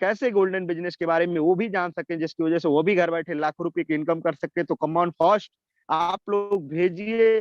कैसे golden business के बारे में वो भी जान सकें, जिसकी वजह से वो भी घर बैठे लाखों रुपए की इनकम कर सके। तो कम ऑन फर्स्ट आप लोग भेजिए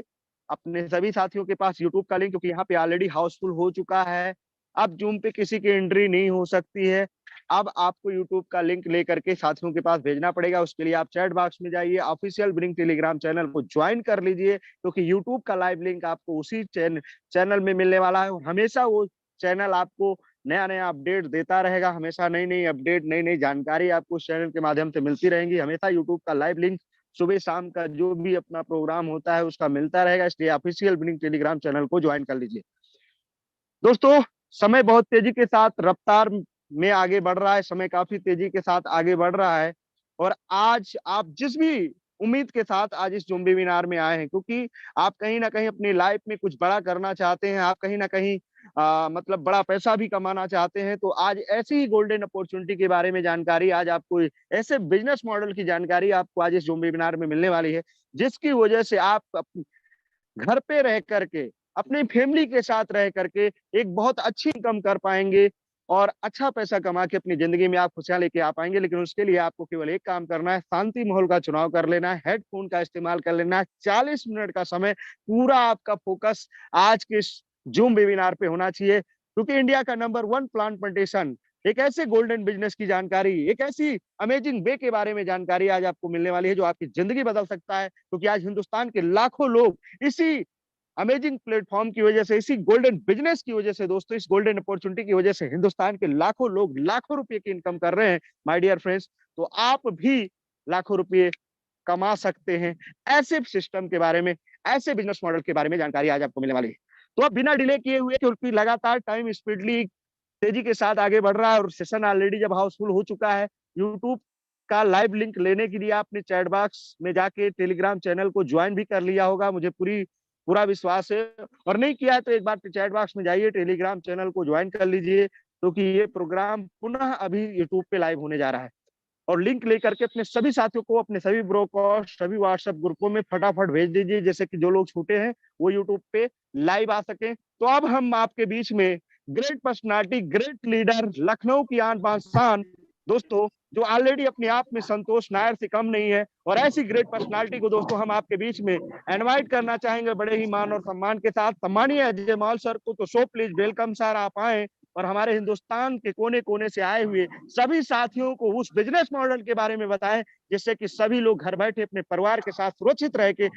अपने सभी साथियों के पास यूट्यूब का लिंक, क्योंकि यहाँ पे ऑलरेडी हाउसफुल हो चुका है। अब जूम पे किसी की एंट्री नहीं हो सकती है। अब आपको यूट्यूब का लिंक लेकर के साथियों के पास भेजना पड़ेगा। उसके लिए आप चैट बॉक्स में जाइए, ऑफिशियल ब्रिंग टेलीग्राम चैनल को ज्वाइन कर लीजिए, क्योंकि यूट्यूब का लाइव लिंक आपको उसी चैनल में मिलने वाला है। और हमेशा वो चैनल आपको नया नया अपडेट देता रहेगा। हमेशा नई नई अपडेट, नई नई जानकारी आपको उस चैनल के माध्यम से मिलती रहेंगी। हमेशा यूट्यूब का लाइव लिंक सुबह शाम का जो भी अपना प्रोग्राम होता है उसका मिलता रहेगा। इसलिए ऑफिशियल ब्रिंग टेलीग्राम चैनल को ज्वाइन कर लीजिए। दोस्तों, समय बहुत तेजी के साथ रफ्तार में आगे बढ़ रहा है। समय काफी तेजी के साथ आगे बढ़ रहा है। और आज आप जिस भी उम्मीद के साथ आज इस ज़ूम वेबिनार में आए हैं, क्योंकि आप कहीं ना कहीं अपनी लाइफ में कुछ बड़ा करना चाहते हैं, आप कहीं ना कहीं मतलब बड़ा पैसा भी कमाना चाहते हैं, तो आज ऐसी ही गोल्डन अपॉर्चुनिटी के बारे में जानकारी, आज आपको ऐसे बिजनेस मॉडल की जानकारी आपको आज इस ज़ूम वेबिनार में मिलने वाली है, जिसकी वजह से आप घर पे रह करके अपनी फैमिली के साथ रह करके एक बहुत अच्छी इनकम कर पाएंगे और अच्छा पैसा कमा के अपनी जिंदगी में आप खुशियां लेके आ पाएंगे। लेकिन उसके लिए आपको केवल एक काम करना है, शांति माहौल का चुनाव कर लेना है, हेडफोन का इस्तेमाल कर लेना है। 40 मिनट का समय पूरा आपका फोकस आज के जूम वेबिनार पे होना चाहिए, क्योंकि इंडिया का नंबर 1 प्लांट प्लांटेशन, एक ऐसे गोल्डन बिजनेस की जानकारी, एक ऐसी अमेजिंग वे के बारे में जानकारी आज आपको मिलने वाली है जो आपकी जिंदगी बदल सकता है। क्योंकि आज हिंदुस्तान के लाखों लोग इसी अमेजिंग प्लेटफॉर्म की वजह से, इसी गोल्डन बिजनेस की वजह से, दोस्तों इस गोल्डन अपॉर्चुनिटी की वजह से हिंदुस्तान के लाखों लोग लाखों रुपए की इनकम कर रहे हैं माय डियर फ्रेंड्स। तो आप भी लाखों रुपए कमा सकते हैं। ऐसे सिस्टम के बारे में, ऐसे बिजनेस मॉडल के बारे में जानकारी आज आपको मिलने वाली है। तो अब बिना डिले किए हुए, क्योंकि लगातार टाइम स्पीडली तेजी के साथ आगे बढ़ रहा है और सेशन ऑलरेडी जब हाउसफुल हो चुका है, यूट्यूब का लाइव लिंक लेने के लिए आपने चैट बॉक्स में जाके टेलीग्राम चैनल को ज्वाइन भी कर लिया होगा, मुझे पूरा विश्वास है। और नहीं किया है तो एक बार चैट बॉक्स में जाइए, टेलीग्राम चैनल को ज्वाइन कर लीजिए, क्योंकि ये प्रोग्राम पुनः अभी यूट्यूब पे लाइव होने जा रहा है। और लिंक लेकर के अपने सभी साथियों को अपने सभी ग्रुप और सभी व्हाट्सएप ग्रुपों में फटाफट भेज दीजिए, जैसे कि जो लोग छूटे हैं वो यूट्यूब पे लाइव आ सके। तो अब हम आपके बीच में great personality, great leader, Lucknow की आन बान शान, दोस्तों जो ऑलरेडी अपने आप में संतोष नायर से कम नहीं है, और ऐसी ग्रेट पर्सनालिटी को दोस्तों हम आपके बीच में इनवाइट करना चाहेंगे बड़े ही मान और सम्मान के साथ। सम्मानीय अजय माल सर को तो सो प्लीज वेलकम सर, आप आए और हमारे हिंदुस्तान के कोने कोने से आए हुए सभी साथियों को उस बिजनेस मॉडल के बारे में बताएं, जिससे कि सभी लोग घर बैठे अपने परिवार के साथ सुरक्षित रह के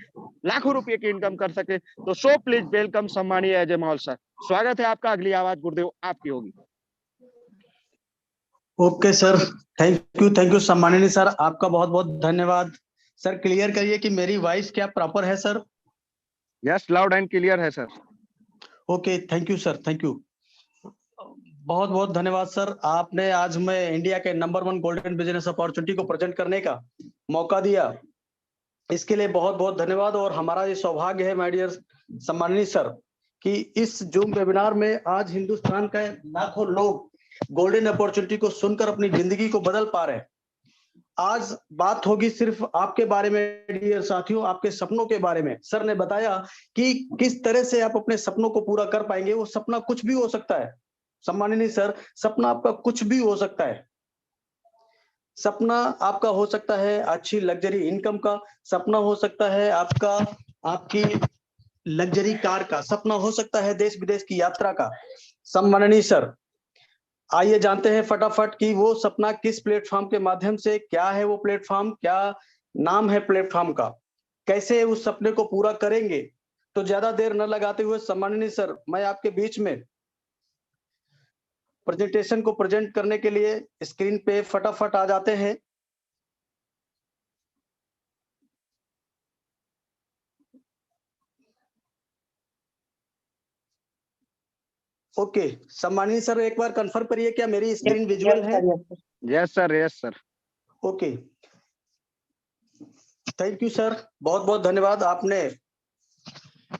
लाखों रुपए की इनकम कर सके। तो सो प्लीज वेलकम सम्मानीय अजय माल सर, स्वागत है आपका। अगली आवाज गुरुदेव आपकी होगी। ओके सर, थैंक यू सम्माननीय सर, आपका बहुत बहुत धन्यवाद। सर क्लियर करिए कि मेरी वॉइस क्या प्रॉपर है sir? Yes, loud and clear है sir. Okay, thank you sir, thank you, बहुत बहुत धन्यवाद सर। आपने आज मैं इंडिया के नंबर 1 गोल्डन बिजनेस अपॉर्चुनिटी को प्रेजेंट करने का मौका दिया, इसके लिए बहुत बहुत धन्यवाद। और हमारा ये सौभाग्य है माय डियर सम्माननीय सर कि इस जूम वेबिनार में आज हिंदुस्तान के लाखों लोग गोल्डन अपॉर्चुनिटी को सुनकर अपनी जिंदगी को बदल पा रहे हैं। आज बात होगी सिर्फ आपके बारे में डियर साथियों, आपके सपनों के बारे में। सर ने बताया कि किस तरह से आप अपने सपनों को पूरा कर पाएंगे। वो सपना कुछ भी हो सकता है सम्माननीय सर, सपना आपका कुछ भी हो सकता है। सपना आपका हो सकता है अच्छी लग्जरी इनकम का, सपना हो सकता है आपकी लग्जरी कार का, सपना हो सकता है देश विदेश की यात्रा का। सम्माननीय सर, आइए जानते हैं फटाफट कि वो सपना किस प्लेटफॉर्म के माध्यम से, क्या है वो प्लेटफॉर्म, क्या नाम है प्लेटफॉर्म का, कैसे उस सपने को पूरा करेंगे। तो ज्यादा देर न लगाते हुए सम्माननीय सर, मैं आपके बीच में प्रेजेंटेशन को प्रेजेंट करने के लिए स्क्रीन पे फटाफट आ जाते हैं। ओके, सम्माननीय सर एक बार कंफर्म करिए क्या मेरी स्क्रीन विजुअल है? Yes sir, yes sir. Okay, thank you sir, बहुत बहुत धन्यवाद। आपने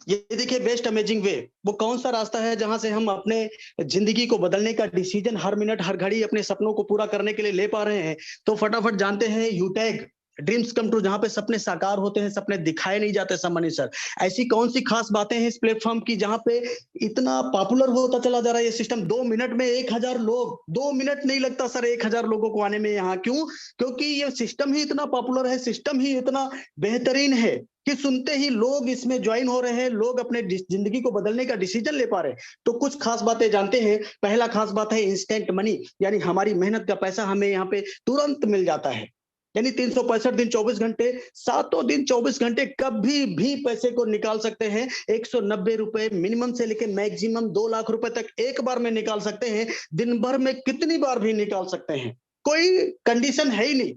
ये देखिए बेस्ट अमेजिंग वे, वो कौन सा रास्ता है जहां से हम अपने जिंदगी को बदलने का डिसीजन हर मिनट हर घड़ी अपने सपनों को पूरा करने के लिए ले पा रहे हैं। तो फटाफट जानते हैं यूटैग ड्रीम्स कम ट्रू, जहां पे सपने साकार होते हैं, सपने दिखाए नहीं जाते सम्मानी सर। ऐसी कौन सी खास बातें हैं इस प्लेटफॉर्म की जहां पे इतना पॉपुलर होता चला जा रहा है ये सिस्टम? 2 मिनट में 1000 लोग, 2 मिनट नहीं लगता सर 1000 लोगों को आने में यहाँ। क्यों? क्योंकि ये सिस्टम ही इतना पॉपुलर है, सिस्टम ही इतना बेहतरीन है कि सुनते ही लोग इसमें ज्वाइन हो रहे हैं, लोग अपने जिंदगी को बदलने का डिसीजन ले पा रहे हैं। तो कुछ खास बातें जानते हैं। पहला खास बात है इंस्टेंट मनी, यानी हमारी मेहनत का पैसा हमें यहाँ पे तुरंत मिल जाता है। यानी 365 दिन 24 घंटे, सातों दिन 24 घंटे कभी भी पैसे को निकाल सकते हैं। 190 रुपए मिनिमम से लेके मैक्सिमम 2 लाख रुपए तक एक बार में निकाल सकते हैं। दिन भर में कितनी बार भी निकाल सकते हैं, कोई कंडीशन है ही नहीं।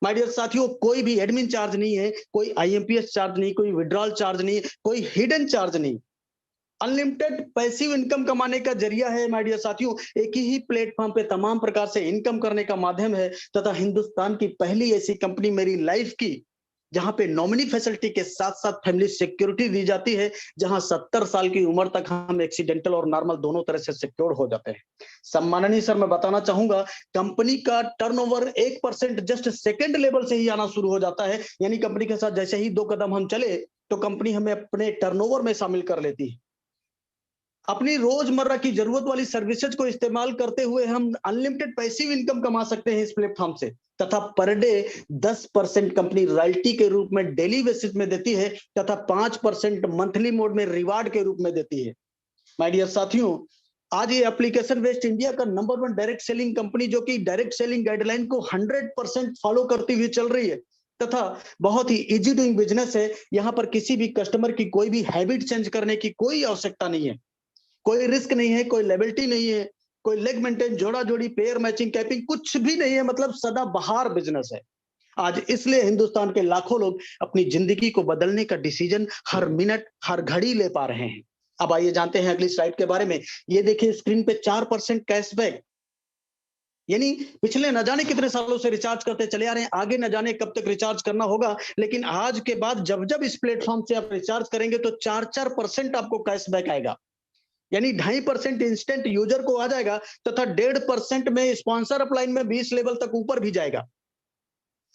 माय डियर साथियों, कोई भी एडमिन चार्ज नहीं है, कोई आईएमपीएस चार्ज नहीं, कोई विड्रॉल चार्ज नहीं, कोई हिडन चार्ज नहीं। अनलिमिटेड पैसिव इनकम कमाने का जरिया है माय डियर साथियों। एक ही प्लेटफॉर्म पे तमाम प्रकार से इनकम करने का माध्यम है, तथा हिंदुस्तान की पहली ऐसी कंपनी मेरी लाइफ की जहां पे नॉमिनी फैसिलिटी के साथ साथ फैमिली सिक्योरिटी दी जाती है, जहां 70 साल की उम्र तक हम एक्सीडेंटल और नॉर्मल दोनों तरह से सिक्योर हो जाते हैं। सम्माननीय सर, मैं बताना चाहूंगा कंपनी का टर्नओवर 1% जस्ट सेकंड लेवल से ही आना शुरू हो जाता है। यानी कंपनी के साथ जैसे ही 2 कदम हम चले तो कंपनी हमें अपने टर्नओवर में शामिल कर लेती है। अपनी रोजमर्रा की जरूरत वाली सर्विसेज को इस्तेमाल करते हुए हम अनलिमिटेड पैसिव इनकम कमा सकते हैं इस प्लेटफॉर्म से, तथा पर डे 10% कंपनी रॉयल्टी के रूप में डेली बेसिस में देती है, तथा 5% मंथली मोड में रिवार्ड के रूप में देती है। माय डियर साथियों, आज ये एप्लीकेशन वेस्ट इंडिया का नंबर 1 डायरेक्ट सेलिंग कंपनी, जो कि डायरेक्ट सेलिंग गाइडलाइन को 100% फॉलो करती हुई चल रही है, तथा बहुत ही इजी डूइंग बिजनेस है। यहाँ पर किसी भी कस्टमर की कोई भी हैबिट चेंज करने की कोई आवश्यकता नहीं है, कोई रिस्क नहीं है, कोई लायबिलिटी नहीं है, कोई लेग मेंटेन, जोड़ा जोड़ी, पेयर मैचिंग, कैपिंग कुछ भी नहीं है। मतलब सदाबहार बिजनेस है। आज इसलिए हिंदुस्तान के लाखों लोग अपनी जिंदगी को बदलने का डिसीजन हर मिनट हर घड़ी ले पा रहे हैं। अब आइए जानते हैं अगली स्लाइड के बारे में। ये देखिए स्क्रीन पे 4% कैशबैक, यानी पिछले न जाने कितने सालों से रिचार्ज करते चले आ रहे हैं, आगे न जाने कब तक रिचार्ज करना होगा, लेकिन आज के बाद जब जब इस प्लेटफॉर्म से आप रिचार्ज करेंगे तो 4% आपको कैशबैक आएगा। यानी 2.5% इंस्टेंट यूजर को आ जाएगा, तथा 1.5% में स्पॉन्सर अपलाइन में 20 लेवल तक ऊपर भी जाएगा।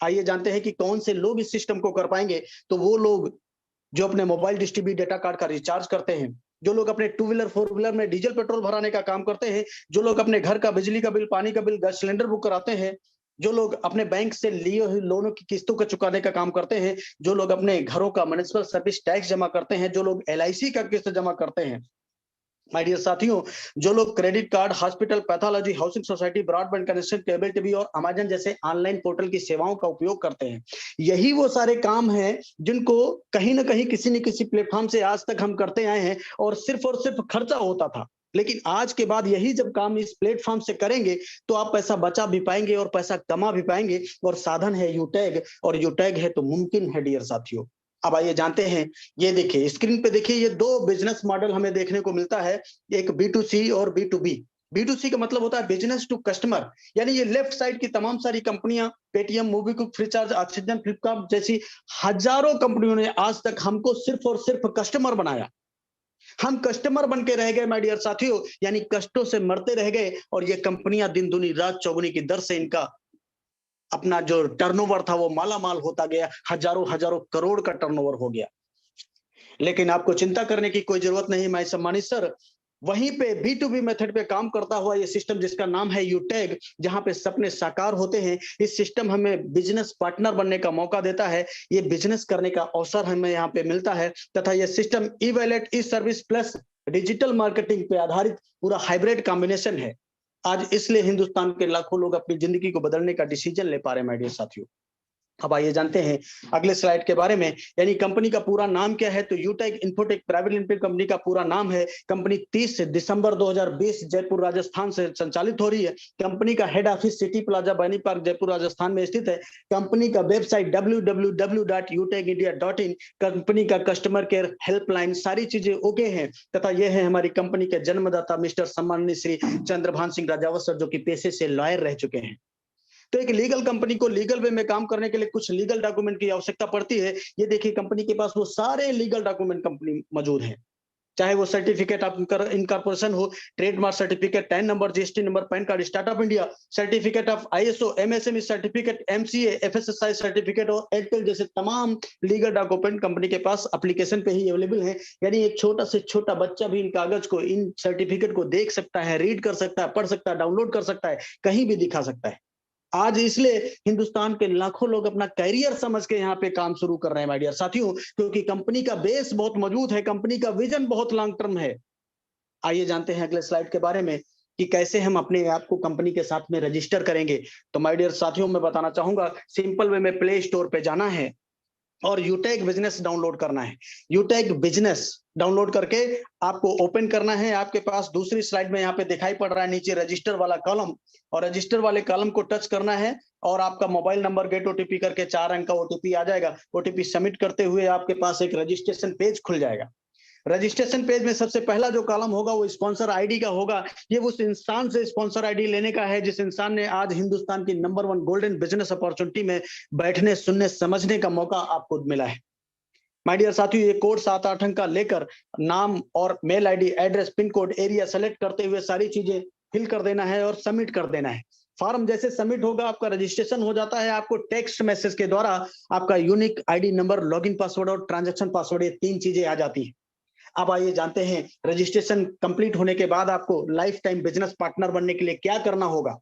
आइए जानते हैं कि कौन से लोग इस सिस्टम को कर पाएंगे। तो वो लोग जो अपने mobile dish TV data card का रिचार्ज करते हैं, जो लोग अपने 2 व्हीलर 4 व्हीलर में डीजल पेट्रोल भराने का काम करते हैं, जो लोग अपने घर का बिजली का बिल, पानी का बिल, गैस सिलेंडर बुक कराते हैं, जो लोग अपने बैंक से लिए हुए लोनों की किस्तों को चुकाने का काम करते हैं, जो लोग अपने घरों का म्युनिसिपल सर्विस टैक्स जमा करते हैं, जो लोग LIC का किस्त जमा करते हैं। माय डियर साथियों, जो लोग credit card, hospital, pathology, housing society, broadband connection, cable TV और अमेजन जैसे ऑनलाइन पोर्टल की सेवाओं का उपयोग करते हैं, यही वो सारे काम हैं जिनको कहीं ना कहीं किसी न किसी प्लेटफॉर्म से आज तक हम करते आए हैं, और सिर्फ खर्चा होता था। लेकिन आज के बाद यही जब काम इस प्लेटफॉर्म से करेंगे तो आप पैसा बचा भी पाएंगे और पैसा कमा भी पाएंगे, और साधन है यूटैग, और यूटैग है तो मुमकिन है डियर साथियों। अब आइए जानते हैं, ये देखिए स्क्रीन पे देखिए, ये 2 बिजनेस मॉडल हमें देखने को मिलता है, एक B2C और B2B। B2C का मतलब होता है बिजनेस टू कस्टमर, यानी ये लेफ्ट साइड की तमाम सारी कंपनियां, Paytm, MobiKwik, Freecharge, oxygen, Flipkart जैसी हजारों कंपनियों ने आज तक हमको सिर्फ और सिर्फ कस्टमर बनाया। हम कस्टमर बन के रह गए माय डियर साथियों, यानी कष्टों से मरते रह गए, और ये कंपनियां दिन दुनी रात चौगुनी की दर से इनका अपना जो टर्नओवर था वो माला माल होता गया, हजारों हजारों करोड़ का टर्नओवर हो गया। लेकिन आपको चिंता करने की कोई जरूरत नहीं माय सम्मानित सर। वहीं पे B2B मेथड पे काम करता हुआ ये सिस्टम जिसका नाम है यूटैग, जहां पे सपने साकार होते हैं, इस सिस्टम हमें बिजनेस पार्टनर बनने का मौका देता है। ये बिजनेस करने का अवसर हमें यहाँ पे मिलता है, तथा ये सिस्टम ई वैलेट, ई सर्विस प्लस डिजिटल मार्केटिंग पे आधारित पूरा हाइब्रिड कॉम्बिनेशन है। आज इसलिए हिंदुस्तान के लाखों लोग अपनी जिंदगी को बदलने का डिसीजन ले पा रहे हैं माय डियर साथियों। अब आइए जानते हैं अगले स्लाइड के बारे में। यानी कंपनी का पूरा नाम क्या है, तो यूटैग इन्फोटेक प्राइवेट लिमिटेड कंपनी का पूरा नाम है। कंपनी 30 दिसंबर 2020 जयपुर राजस्थान से संचालित हो रही है। कंपनी का हेड ऑफिस सिटी प्लाजा बैनी पार्क जयपुर राजस्थान में स्थित है। कंपनी का वेबसाइट www.utegindia.in, कंपनी का कस्टमर केयर हेल्पलाइन, सारी चीजें ओके हैं। तथा यह है हमारी कंपनी के जन्मदाता मिस्टर सम्माननीय श्री चंद्रभान सिंह राजावत सर, जो कि पेशे से लॉयर रह चुके हैं। तो एक लीगल कंपनी को लीगल वे में काम करने के लिए कुछ लीगल डॉक्यूमेंट की आवश्यकता पड़ती है। ये देखिए कंपनी के पास वो सारे लीगल डॉक्यूमेंट कंपनी मौजूद हैं। चाहे वो सर्टिफिकेट ऑफ इनकॉर्पोरेशन हो, trademark certificate, tan number, GST number, pan card, startup India certificate of ISO, MSME certificate, MCA, FSSI certificate और एयरटेल जैसे तमाम लीगल डॉक्यूमेंट कंपनी के पास एप्लीकेशन पे ही अवेलेबल है। यानी एक छोटा से छोटा बच्चा भी इन कागज को, इन सर्टिफिकेट को देख सकता है, रीड कर सकता है, पढ़ सकता है, डाउनलोड कर सकता है, कहीं भी दिखा सकता है। आज इसलिए हिंदुस्तान के लाखों लोग अपना कैरियर समझ के यहाँ पे काम शुरू कर रहे हैं माय डियर साथियों, क्योंकि कंपनी का बेस बहुत मजबूत है, कंपनी का विजन बहुत लॉन्ग टर्म है। आइए जानते हैं अगले स्लाइड के बारे में कि कैसे हम अपने ऐप को कंपनी के साथ में रजिस्टर करेंगे। तो माय डियर साथियों, मैं बताना चाहूंगा सिंपल वे में प्ले स्टोर पे जाना है और यूटेक बिजनेस डाउनलोड करना है। यूटेक बिजनेस डाउनलोड करके आपको ओपन करना है। आपके पास दूसरी स्लाइड में यहाँ पे दिखाई पड़ रहा है नीचे रजिस्टर वाला कॉलम, और रजिस्टर वाले कॉलम को टच करना है और आपका मोबाइल नंबर गेट ओटीपी करके 4 अंक का ओटीपी आ जाएगा। ओटीपी सबमिट करते हुए आपके पास एक रजिस्ट्रेशन पेज खुल जाएगा। रजिस्ट्रेशन पेज में सबसे पहला जो कॉलम होगा वो स्पॉन्सर आईडी का होगा। ये उस इंसान से स्पॉन्सर आईडी लेने का है जिस इंसान ने आज हिंदुस्तान की नंबर 1 गोल्डन बिजनेस अपॉर्चुनिटी में बैठने, सुनने, समझने का मौका आपको मिला है। माय डियर साथियों, ये कोड 7-8 अंक का लेकर नाम और mail ID, address, pin code, area select करते हुए सारी चीजें फिल कर देना है और सबमिट कर देना है। फॉर्म जैसे सबमिट होगा आपका रजिस्ट्रेशन हो जाता है। आपको टेक्स्ट मैसेज के द्वारा आपका unique ID number, login password और ट्रांजैक्शन पासवर्ड, ये 3 चीजें आ जाती है। अब आइए जानते हैं रजिस्ट्रेशन कंप्लीट होने के बाद आपको लाइफ टाइम बिजनेस पार्टनर बनने के लिए क्या करना होगा।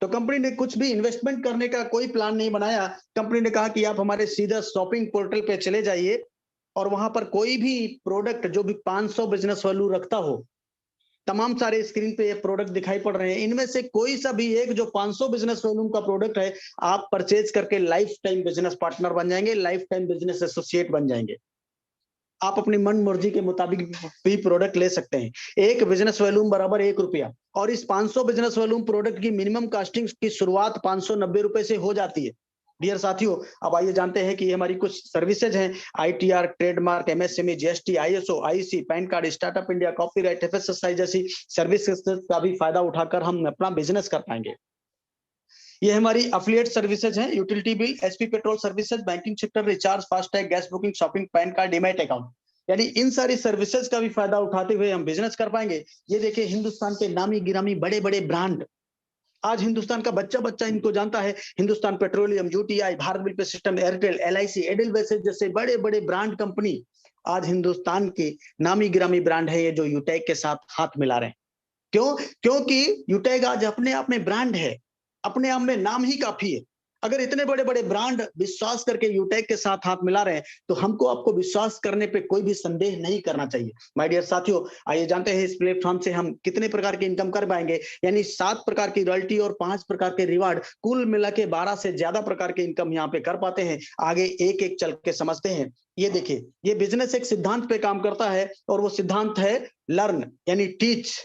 तो कंपनी ने कुछ भी इन्वेस्टमेंट करने का कोई प्लान नहीं बनाया। कंपनी ने कहा कि आप हमारे सीधा शॉपिंग पोर्टल पे चले जाइए और वहां पर कोई भी प्रोडक्ट जो भी 500 बिजनेस वैल्यू रखता हो, तमाम सारे स्क्रीन पे ये प्रोडक्ट दिखाई पड़ रहे हैं, इनमें से कोई सा भी एक जो 500 बिजनेस वैल्यू का प्रोडक्ट है आप परचेज करके लाइफ टाइम बिजनेस पार्टनर बन जाएंगे, लाइफ टाइम बिजनेस एसोसिएट बन जाएंगे। आप अपनी मन मर्जी के मुताबिक भी प्रोडक्ट ले सकते हैं। एक बिजनेस वॉल्यूम बराबर 1 रुपया, और इस 500 बिजनेस वॉल्यूम प्रोडक्ट की मिनिमम कास्टिंग की शुरुआत 590 रुपए से हो जाती है। डियर साथियों, अब आइए जानते हैं कि ये हमारी कुछ सर्विसेज हैं। ITR, trademark, MSME, GST, ISO, IC, pan card, startup India, copyright, FSSI जैसी सर्विसेज का भी फायदा उठाकर हम अपना बिजनेस कर पाएंगे। ये हमारी अफिलिएट सर्विसेज हैं। Utility bill, HP petrol services, banking sector, recharge, FASTag, gas booking, shopping, pan card, demat account, यानी इन सारी सर्विसेज का भी फायदा उठाते हुए हम बिजनेस कर पाएंगे। ये देखिए हिंदुस्तान के नामी गिरामी बड़े बड़े ब्रांड, आज हिंदुस्तान का बच्चा बच्चा इनको जानता है। Hindustan Petroleum, UTI, Bharat bill pay system, Airtel, LIC, Edelweiss जैसे बड़े बड़े ब्रांड कंपनी आज हिंदुस्तान के नामी गिरामी ब्रांड है ये जो यूटेक के साथ हाथ मिला रहे हैं। क्यों? क्योंकि यूटेक आज अपने आप में ब्रांड है, अपने आप में नाम ही काफी है। अगर इतने बड़े बड़े ब्रांड विश्वास करके यूटेक के साथ हाथ मिला रहे हैं तो हमको आपको विश्वास करने पे कोई भी संदेह नहीं करना चाहिए। माय डियर साथियों, आइए जानते हैं इस प्लेटफॉर्म से हम कितने प्रकार की इनकम कर पाएंगे। यानी 7 प्रकार की रॉयल्टी और 5 प्रकार के रिवार्ड, कुल मिला के 12 से ज्यादा प्रकार के इनकम यहाँ पे कर पाते हैं। आगे एक एक चल के समझते हैं। ये देखिए, ये बिजनेस एक सिद्धांत पे काम करता है और वो सिद्धांत है लर्न, यानी टीच,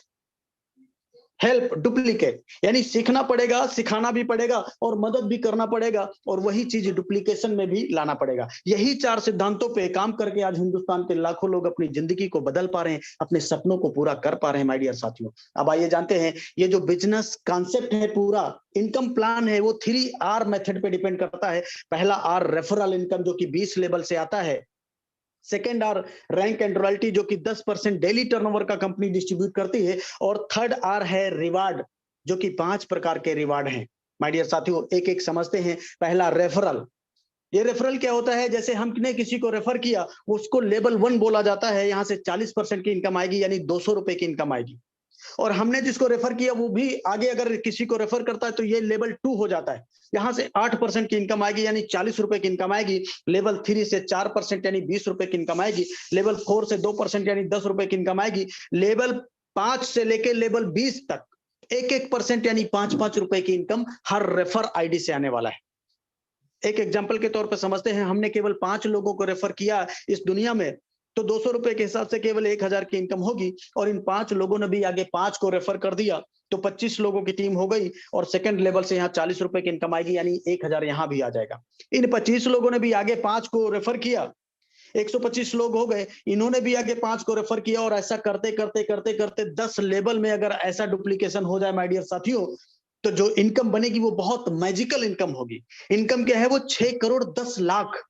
हेल्प, डुप्लीकेट, यानी सीखना पड़ेगा, सिखाना भी पड़ेगा और मदद भी करना पड़ेगा, और वही चीज डुप्लीकेशन में भी लाना पड़ेगा। यही 4 सिद्धांतों पे काम करके आज हिंदुस्तान के लाखों लोग अपनी जिंदगी को बदल पा रहे हैं, अपने सपनों को पूरा कर पा रहे हैं। माय डियर साथियों, अब आइए जानते हैं ये जो बिजनेस कॉन्सेप्ट है, पूरा इनकम प्लान है, वो 3R मेथड पे डिपेंड करता है। पहला R रेफरल इनकम जो कि 20 लेवल से आता है। Second R rank and royalty जो कि 10% डेली टर्नओवर का कंपनी डिस्ट्रीब्यूट करती है, और थर्ड आर है रिवार्ड जो कि 5 प्रकार के रिवार्ड हैं। माय डियर साथियों, एक एक समझते हैं। पहला रेफरल। ये रेफरल क्या होता है? जैसे हमने किसी को रेफर किया, उसको लेवल 1 बोला जाता है। यहाँ से 40% की इनकम आएगी, यानी 200 रुपए की इनकम आएगी। और हमने जिसको रेफर किया वो भी आगे अगर किसी को रेफर करता है तो ये लेवल 2 हो जाता है। यहाँ से 8% की इनकम आएगी, यानी 40 रुपए की इनकम आएगी। लेवल 3 से 4% यानी 20 रुपए की इनकम आएगी। लेवल 4 से 2% यानी 10 रुपए की इनकम आएगी। लेवल 5 से लेके लेवल 20 तक 1-1% यानी 5-5 रुपए की इनकम हर रेफर आईडी से आने वाला है। एक एग्जाम्पल के तौर पर समझते हैं, हमने केवल 5 लोगों को रेफर किया इस दुनिया में, तो 200 रुपए के हिसाब से केवल 1000 की इनकम होगी। और इन 5 लोगों ने भी आगे 5 को रेफर कर दिया तो 25 लोगों की टीम हो गई, और सेकंड लेवल से यहाँ 40 रुपए की इनकम आएगी, यानी 1000 यहाँ भी आ जाएगा। इन 25 लोगों ने भी आगे 5 को रेफर किया, 125 लोग हो गए, इन्होंने भी आगे 5 को रेफर किया, और ऐसा करते करते करते करते 10 लेवल में अगर ऐसा डुप्लीकेशन हो जाए माय डियर साथियों, तो जो इनकम बनेगी वो बहुत मैजिकल इनकम होगी। इनकम क्या है? वो 6 करोड़ 10 लाख,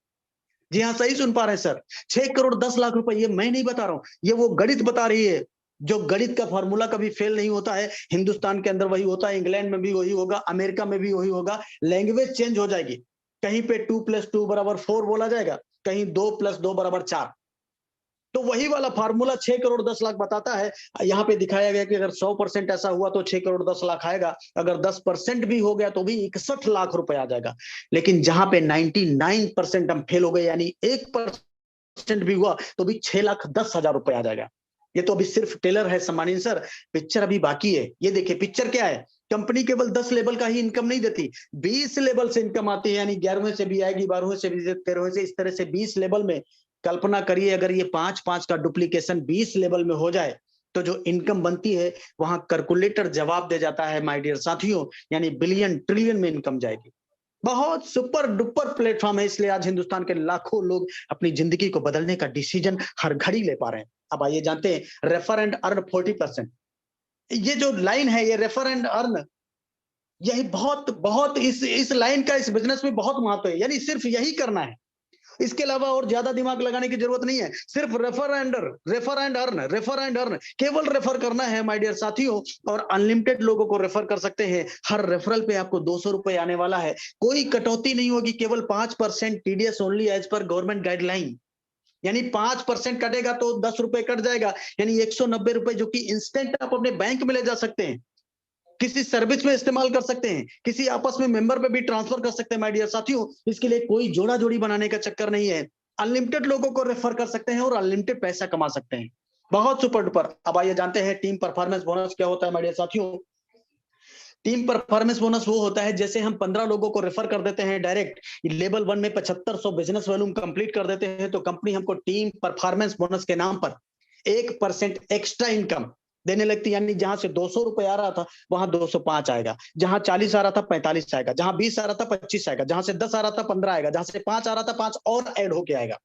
जी हाँ, सही सुन पा रहे हैं सर। 6 करोड़ 10 लाख रुपए, ये मैं नहीं बता रहा हूँ, ये वो गणित बता रही है। जो गणित का फॉर्मूला कभी फेल नहीं होता है। हिंदुस्तान के अंदर वही होता है, इंग्लैंड में भी वही होगा, अमेरिका में भी वही होगा। लैंग्वेज चेंज हो जाएगी, कहीं पे 2 + 2 = 4 बोला जाएगा, कहीं 2 + 2 = 4। तो वही वाला फार्मूला 6 करोड़ 10 लाख बताता है। यहाँ पे दिखाया गया कि अगर 100% ऐसा हुआ तो 6 करोड़ 10 लाख आएगा, अगर 10% भी हो गया तो भी 61 लाख रुपए आ जाएगा। लेकिन जहां पे 99% हम फेल हो गए, यानी 1% भी हुआ तो भी 6,10,000 रुपए आ जाएगा। ये तो अभी सिर्फ टेलर है सम्मानित सर, पिक्चर अभी बाकी है। ये देखिए पिक्चर क्या है, कंपनी केवल 10 लेवल का ही इनकम नहीं देती, 20 लेवल से इनकम आती है, यानी 11वें से भी आएगी, 12वें से भी, 13वें से, इस तरह से 20 लेवल में। कल्पना करिए अगर ये 5-5 का डुप्लीकेशन 20 लेवल में हो जाए तो जो इनकम बनती है वहां कैलकुलेटर जवाब दे जाता है माय डियर साथियों, यानी बिलियन ट्रिलियन में इनकम जाएगी। बहुत सुपर डुपर प्लेटफॉर्म है, इसलिए आज हिंदुस्तान के लाखों लोग अपनी जिंदगी को बदलने का डिसीजन हर घड़ी ले पा रहे हैं। अब आइए जानते हैं रेफर एंड अर्न 40%। ये जो लाइन है, ये रेफर एंड अर्न, यही बहुत बहुत इस लाइन का इस बिजनेस में बहुत महत्व है। यानी सिर्फ यही करना है, इसके अलावा और ज्यादा दिमाग लगाने की जरूरत नहीं है। सिर्फ रेफर एंड अर्न, केवल रेफर करना है माय डियर साथियों, और अनलिमिटेड लोगों को रेफर कर सकते हैं। हर रेफरल पे आपको 200 रुपए आने वाला है, कोई कटौती नहीं होगी, केवल 5% TDS only as per government guideline. यानी 5% कटेगा तो 10 रुपए कट जाएगा, यानी 190 रुपए, जो कि इंस्टेंट आप अपने बैंक में ले जा सकते हैं, किसी सर्विस में इस्तेमाल कर सकते हैं, किसी आपस में मेंबर पे भी ट्रांसफर कर सकते हैं माय डियर साथियों। इसके लिए कोई जोड़ा जोड़ी बनाने का चक्कर नहीं है, अनलिमिटेड लोगों को रेफर कर सकते हैं और अनलिमिटेड पैसा कमा सकते हैं। बहुत सुपर डुपर। अब आइए जानते हैं टीम परफॉर्मेंस बोनस क्या होता है माय डियर साथियों। टीम परफॉर्मेंस बोनस वो होता है, जैसे हम 15 लोगों को रेफर कर देते हैं डायरेक्ट, लेवल 1 में 7500 बिजनेस वॉल्यूम कंप्लीट कर देते हैं, तो कंपनी हमको टीम परफॉर्मेंस बोनस के नाम पर 1% एक्स्ट्रा इनकम देने लगती है। यानी जहां से 200 रुपए आ रहा था वहां 205 आएगा, जहां 40 आ रहा था 45 आएगा, जहां 20 आ रहा था 25 आएगा, जहां से 10 आ रहा था 15 आएगा, जहां से 5 आ रहा था 5 और ऐड होके आएगा।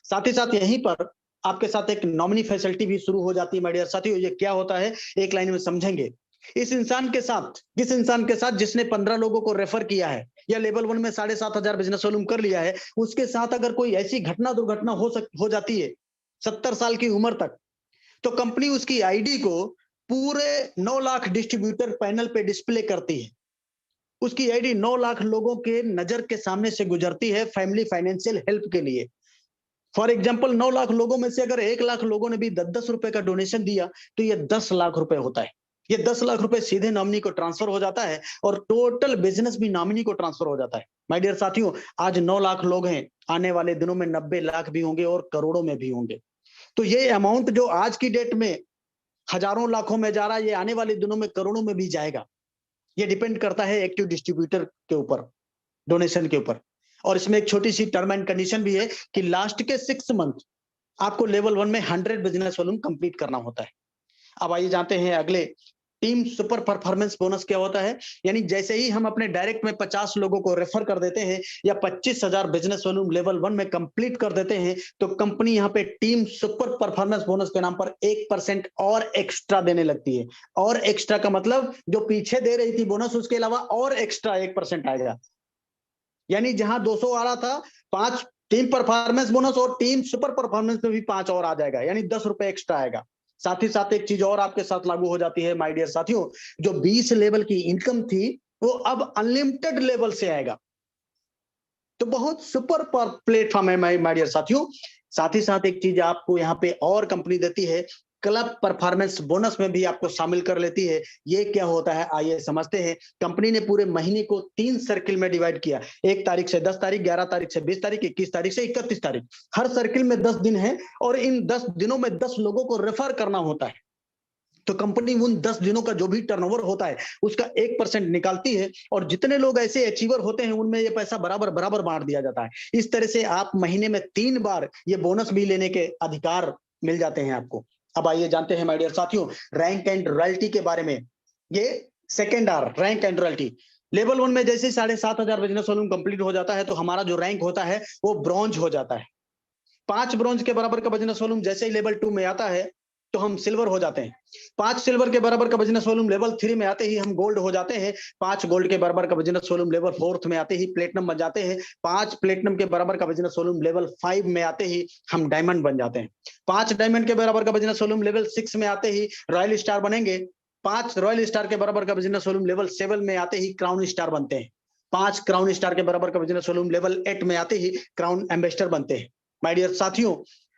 साथ ही साथ यहीं पर आपके साथ एक नॉमिनी फैसिलिटी भी शुरू हो जाती है माय डियर साथियों। ये क्या होता है, एक लाइन में समझेंगे। इस इंसान के साथ जिसने 15 लोगों को रेफर किया है या लेवल 1 में 7,500 बिजनेस वॉल्यूम कर लिया है, उसके साथ अगर कोई ऐसी दुर्घटना हो जाती है 70 साल की उम्र तक, तो कंपनी उसकी आईडी को पूरे 9 लाख डिस्ट्रीब्यूटर पैनल पे डिस्प्ले करती है। उसकी आईडी 9 लाख लोगों के नजर के सामने से गुजरती है फैमिली फाइनेंशियल हेल्प के लिए। फॉर एग्जाम्पल 9 लाख लोगों में से अगर 1 लाख लोगों ने भी 10-10 रुपए का डोनेशन दिया तो ये 10 लाख रुपए होता है। ये 10 लाख रुपए सीधे नॉमिनी को ट्रांसफर हो जाता है और टोटल बिजनेस भी नॉमिनी को ट्रांसफर हो जाता है। माय डियर साथियों, आज 9 लाख लोग हैं, आने वाले दिनों में 90 लाख भी होंगे और करोड़ों में भी होंगे। तो ये अमाउंट जो आज की डेट में हजारों लाखों में जा रहा है, ये आने वाले दिनों में करोड़ों में भी जाएगा। ये डिपेंड करता है एक्टिव डिस्ट्रीब्यूटर के ऊपर, डोनेशन के ऊपर। और इसमें एक छोटी सी टर्म एंड कंडीशन भी है कि लास्ट के 6 मंथ आपको लेवल 1 में 100 बिजनेस वॉल्यूम कंप्लीट करना होता है। अब आइए जानते हैं अगले, टीम सुपर परफॉर्मेंस बोनस क्या होता है। यानी जैसे ही हम अपने डायरेक्ट में 50 लोगों को रेफर कर देते हैं या 25,000 बिजनेस वॉल्यूम लेवल 1 में कंप्लीट कर देते हैं, तो कंपनी यहाँ पे टीम सुपर परफॉर्मेंस बोनस के नाम पर 1% और एक्स्ट्रा देने लगती है। और एक्स्ट्रा का मतलब जो पीछे दे रही थी बोनस, उसके अलावा और एक्स्ट्रा 1% आएगा। यानी जहां 200 आ रहा था, 5 टीम परफॉर्मेंस बोनस और टीम सुपर परफॉर्मेंस में भी 5 और आ जाएगा, यानी 10 रुपए एक्स्ट्रा आएगा। साथ ही साथ एक चीज और आपके साथ लागू हो जाती है माय डियर साथियों, जो 20 लेवल की इनकम थी वो अब अनलिमिटेड लेवल से आएगा। तो बहुत सुपर प्लेटफॉर्म है माय डियर साथियों। साथ ही साथ एक चीज आपको यहाँ पे और कंपनी देती है, क्लब परफॉर्मेंस बोनस में भी आपको शामिल कर लेती है। ये क्या होता है आइए समझते हैं। कंपनी ने पूरे महीने को 3 सर्किल में डिवाइड किया, 1 तारीख से 10 तारीख, 11 तारीख से 20 तारीख, 21 तारीख से 31 तारीख। हर सर्किल में 10 दिन है और इन 10 दिनों में 10 लोगों को रेफर करना होता है। तो कंपनी उन 10 दिनों का जो भी टर्नओवर होता है उसका 1% निकालती है और जितने लोग ऐसे अचीवर होते हैं उनमें ये पैसा बराबर बराबर बांट दिया जाता है। इस तरह से आप महीने में 3 बार ये बोनस भी लेने के अधिकार मिल जाते हैं आपको। अब आइए जानते हैं माय डियर साथियों रैंक एंड रॉयल्टी के बारे में। ये second R rank and royalty. Level 1 में जैसे 7,500 बिजनेस वॉल्यूम कंप्लीट हो जाता है तो हमारा जो रैंक होता है वो ब्रॉन्ज हो जाता है। 5 ब्रॉन्ज के बराबर का बिजनेस वॉल्यूम जैसे ही लेवल 2 में आता है तो हम सिल्वर हो जाते हैं। 5 सिल्वर के बराबर का बिजनेस वॉल्यूम लेवल 3 में आते ही हम गोल्ड हो जाते हैं। 5 गोल्ड के बराबर का बिजनेस वॉल्यूम लेवल 4 में आते ही प्लेटिनम बन जाते हैं। 5 प्लेटिनम के बराबर का बिजनेस वॉल्यूम लेवल 5 में आते ही हम डायमंड बन जाते हैं। 5 डायमंड के बराबर का बिजनेस वॉल्यूम लेवल 6 में आते ही रॉयल स्टार बनेंगे। 5 रॉयल स्टार के बराबर का बिजनेस वॉल्यूम लेवल 7 में आते ही क्राउन स्टार बनते हैं। 5 क्राउन स्टार के बराबर का बिजनेस वॉल्यूम लेवल 8 में आते ही क्राउन एम्बेसडर बनते हैं। माय डियर साथियों,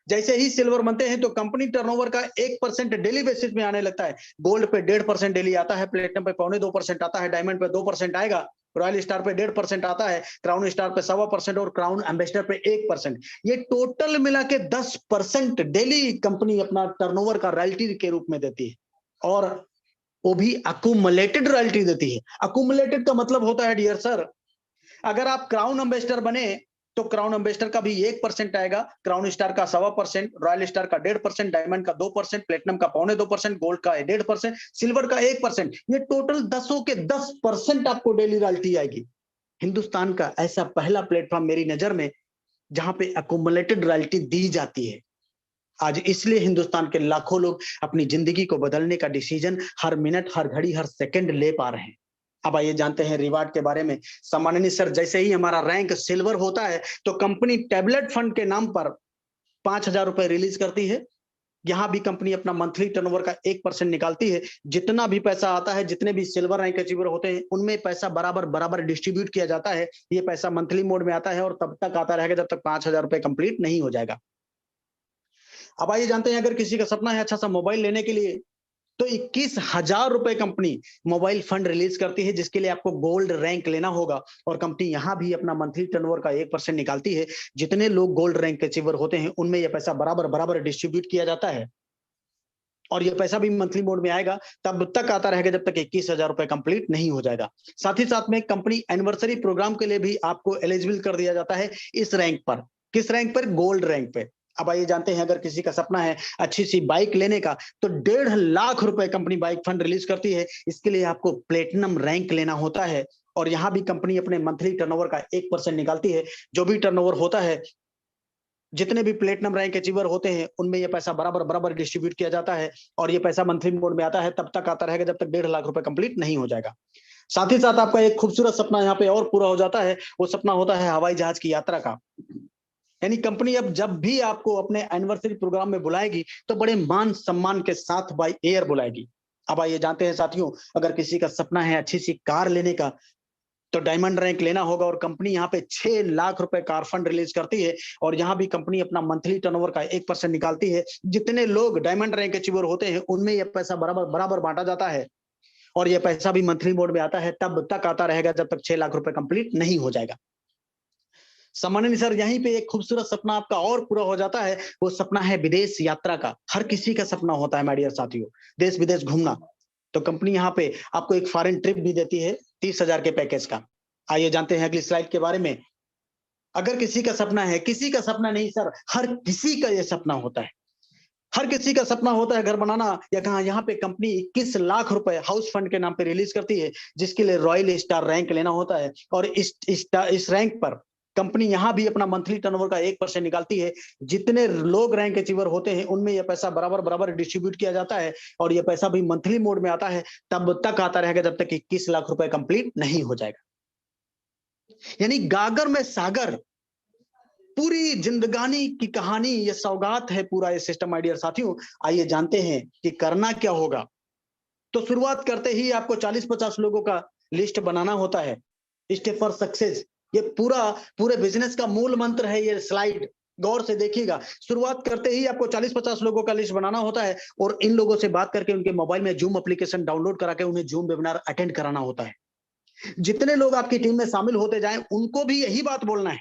जैसे ही सिल्वर बनते हैं तो कंपनी टर्नओवर का 1% डेली बेसिस में आने लगता है। गोल्ड पे 1.5% डेली आता है, प्लेटिनम पे 2.25% आता है, डायमंड पे 2% आएगा, रॉयल स्टार पे 1.5% आता है, क्राउन स्टार पे 1.25% और क्राउन एम्बेसडर पे 1%। ये टोटल मिला के 10% डेली कंपनी अपना टर्नओवर का रॉयल्टी के रूप में देती है, और वो भी अकुमुलेटेड रॉयल्टी देती है। अकुमुलेटेड का मतलब होता है डियर सर, अगर आप क्राउन एम्बेसडर बने तो क्राउन एम्बेसडर का भी 1% आएगा, क्राउन स्टार का 1.25%, रॉयल स्टार का 1.5%, डायमंड का 2%, प्लेटिनम का 2.25%, गोल्ड का 1.5%, सिल्वर का 1%। ये टोटल 10 के 10% आपको डेली रॉयल्टी आएगी। हिंदुस्तान का ऐसा पहला प्लेटफॉर्म मेरी नजर में जहां पे अकुमुलेटेड रॉयल्टी दी जाती है। आज इसलिए हिंदुस्तान के लाखों लोग अपनी जिंदगी को बदलने का डिसीजन हर मिनट, हर घड़ी, हर सेकंड ले पा रहे हैं। अब आइए जानते हैं रिवार्ड के बारे में। सम्माननीय सर, जैसे ही हमारा रैंक सिल्वर होता है तो कंपनी टैबलेट फंड के नाम पर 5,000 रुपए रिलीज करती है। यहां भी कंपनी अपना मंथली टर्नओवर का 1% निकालती है। जितना भी पैसा आता है, जितने भी सिल्वर रैंक अचीवर होते हैं, उनमें पैसा बराबर बराबर डिस्ट्रीब्यूट किया जाता है। ये पैसा मंथली मोड में आता है और तब तक आता रहेगा जब तक 5,000 रुपए कंप्लीट नहीं हो जाएगा। अब आइए जानते हैं, अगर किसी का सपना है अच्छा सा मोबाइल लेने के लिए, तो 21,000 रुपए कंपनी मोबाइल फंड रिलीज करती है, जिसके लिए आपको गोल्ड रैंक लेना होगा। और कंपनी यहां भी अपना मंथली टर्नओवर का 1% निकालती है। जितने लोग गोल्ड रैंक अचीवर होते हैं, उनमें यह पैसा बराबर बराबर डिस्ट्रीब्यूट किया जाता है, और यह पैसा भी मंथली मोड में आएगा, तब तक आता रहेगा जब तक 21,000 रुपए कंप्लीट नहीं हो जाएगा। साथ ही साथ में कंपनी एनिवर्सरी प्रोग्राम के लिए भी आपको एलिजिबल कर दिया जाता है इस रैंक पर। किस रैंक पर? गोल्ड रैंक पे। अब आइए जानते हैं, अगर किसी का सपना है अच्छी सी बाइक लेने का, तो 1.5 लाख रुपए कंपनी बाइक फंड रिलीज करती है। इसके लिए आपको प्लेटिनम रैंक लेना होता है, और यहां भी कंपनी अपने मंथली टर्नओवर का 1% निकालती है। जो भी टर्नओवर होता है, जितने भी प्लेटिनम रैंक अचीवर होते हैं, उनमें यह पैसा बराबर बराबर डिस्ट्रीब्यूट किया जाता है, और यह पैसा मंथली मोड में आता है, तब तक आता रहेगा जब तक 1.5 लाख रुपए कंप्लीट नहीं हो जाएगा। साथ ही साथ आपका एक खूबसूरत सपना यहाँ पे और पूरा हो जाता है। वो सपना होता है हवाई जहाज की यात्रा का। यानी कंपनी अब जब भी आपको अपने एनिवर्सरी प्रोग्राम में बुलाएगी, तो बड़े मान सम्मान के साथ बाय एयर बुलाएगी। अब आइए जानते हैं साथियों, अगर किसी का सपना है अच्छी सी कार लेने का, तो डायमंड रैंक लेना होगा, और कंपनी यहाँ पे 6 लाख रुपए कार फंड रिलीज करती है। और यहाँ भी कंपनी अपना मंथली टर्नओवर का 1% निकालती है। जितने लोग डायमंड रैंक अचीवर होते हैं, उनमें यह पैसा बराबर बराबर बांटा जाता है, और यह पैसा भी मंथली मोड में आता है, तब तक आता रहेगा जब तक 6 लाख रुपए कंप्लीट नहीं हो जाएगा। सम्माननीय सर, यहीं पे एक खूबसूरत सपना आपका और पूरा हो जाता है। वो सपना है विदेश यात्रा का। हर किसी का सपना होता है माय डियर साथियों, देश विदेश घूमना। तो कंपनी यहाँ पे आपको एक फॉरेन ट्रिप भी देती है 30,000 के पैकेज का। आइए जानते हैं अगली स्लाइड के बारे में। अगर किसी का सपना है, किसी का सपना नहीं सर, हर किसी का ये सपना होता है। हर किसी का सपना होता है घर बनाना, या कहा यहाँ पे कंपनी 21 लाख रुपए हाउस फंड के नाम पे रिलीज करती है, जिसके लिए रॉयल स्टार रैंक लेना होता है। और इस रैंक पर कंपनी यहाँ भी अपना मंथली टर्नओवर का 1% निकालती है। जितने लोग रैंक अचीवर होते हैं, उनमें यह पैसा बराबर बराबर डिस्ट्रीब्यूट किया जाता है, और यह पैसा भी मंथली मोड में आता है, तब तक आता रहेगा जब तक 21 लाख रुपए कंप्लीट नहीं हो जाएगा। यानी गागर में सागर, पूरी जिंदगानी की कहानी, ये सौगात है पूरा ये सिस्टम माय डियर साथियों। आइए जानते हैं कि करना क्या होगा। तो शुरुआत करते ही आपको 40-50 लोगों का लिस्ट बनाना होता है। स्टेप फॉर सक्सेस, ये पूरे बिजनेस का मूल मंत्र है। ये स्लाइड गौर से देखिएगा। शुरुआत करते ही आपको 40-50 लोगों का लिस्ट बनाना होता है, और इन लोगों से बात करके उनके मोबाइल में जूम एप्लीकेशन डाउनलोड करा के उन्हें जूम वेबिनार अटेंड कराना होता है। जितने लोग आपकी टीम में शामिल होते जाएं, उनको भी यही बात बोलना है।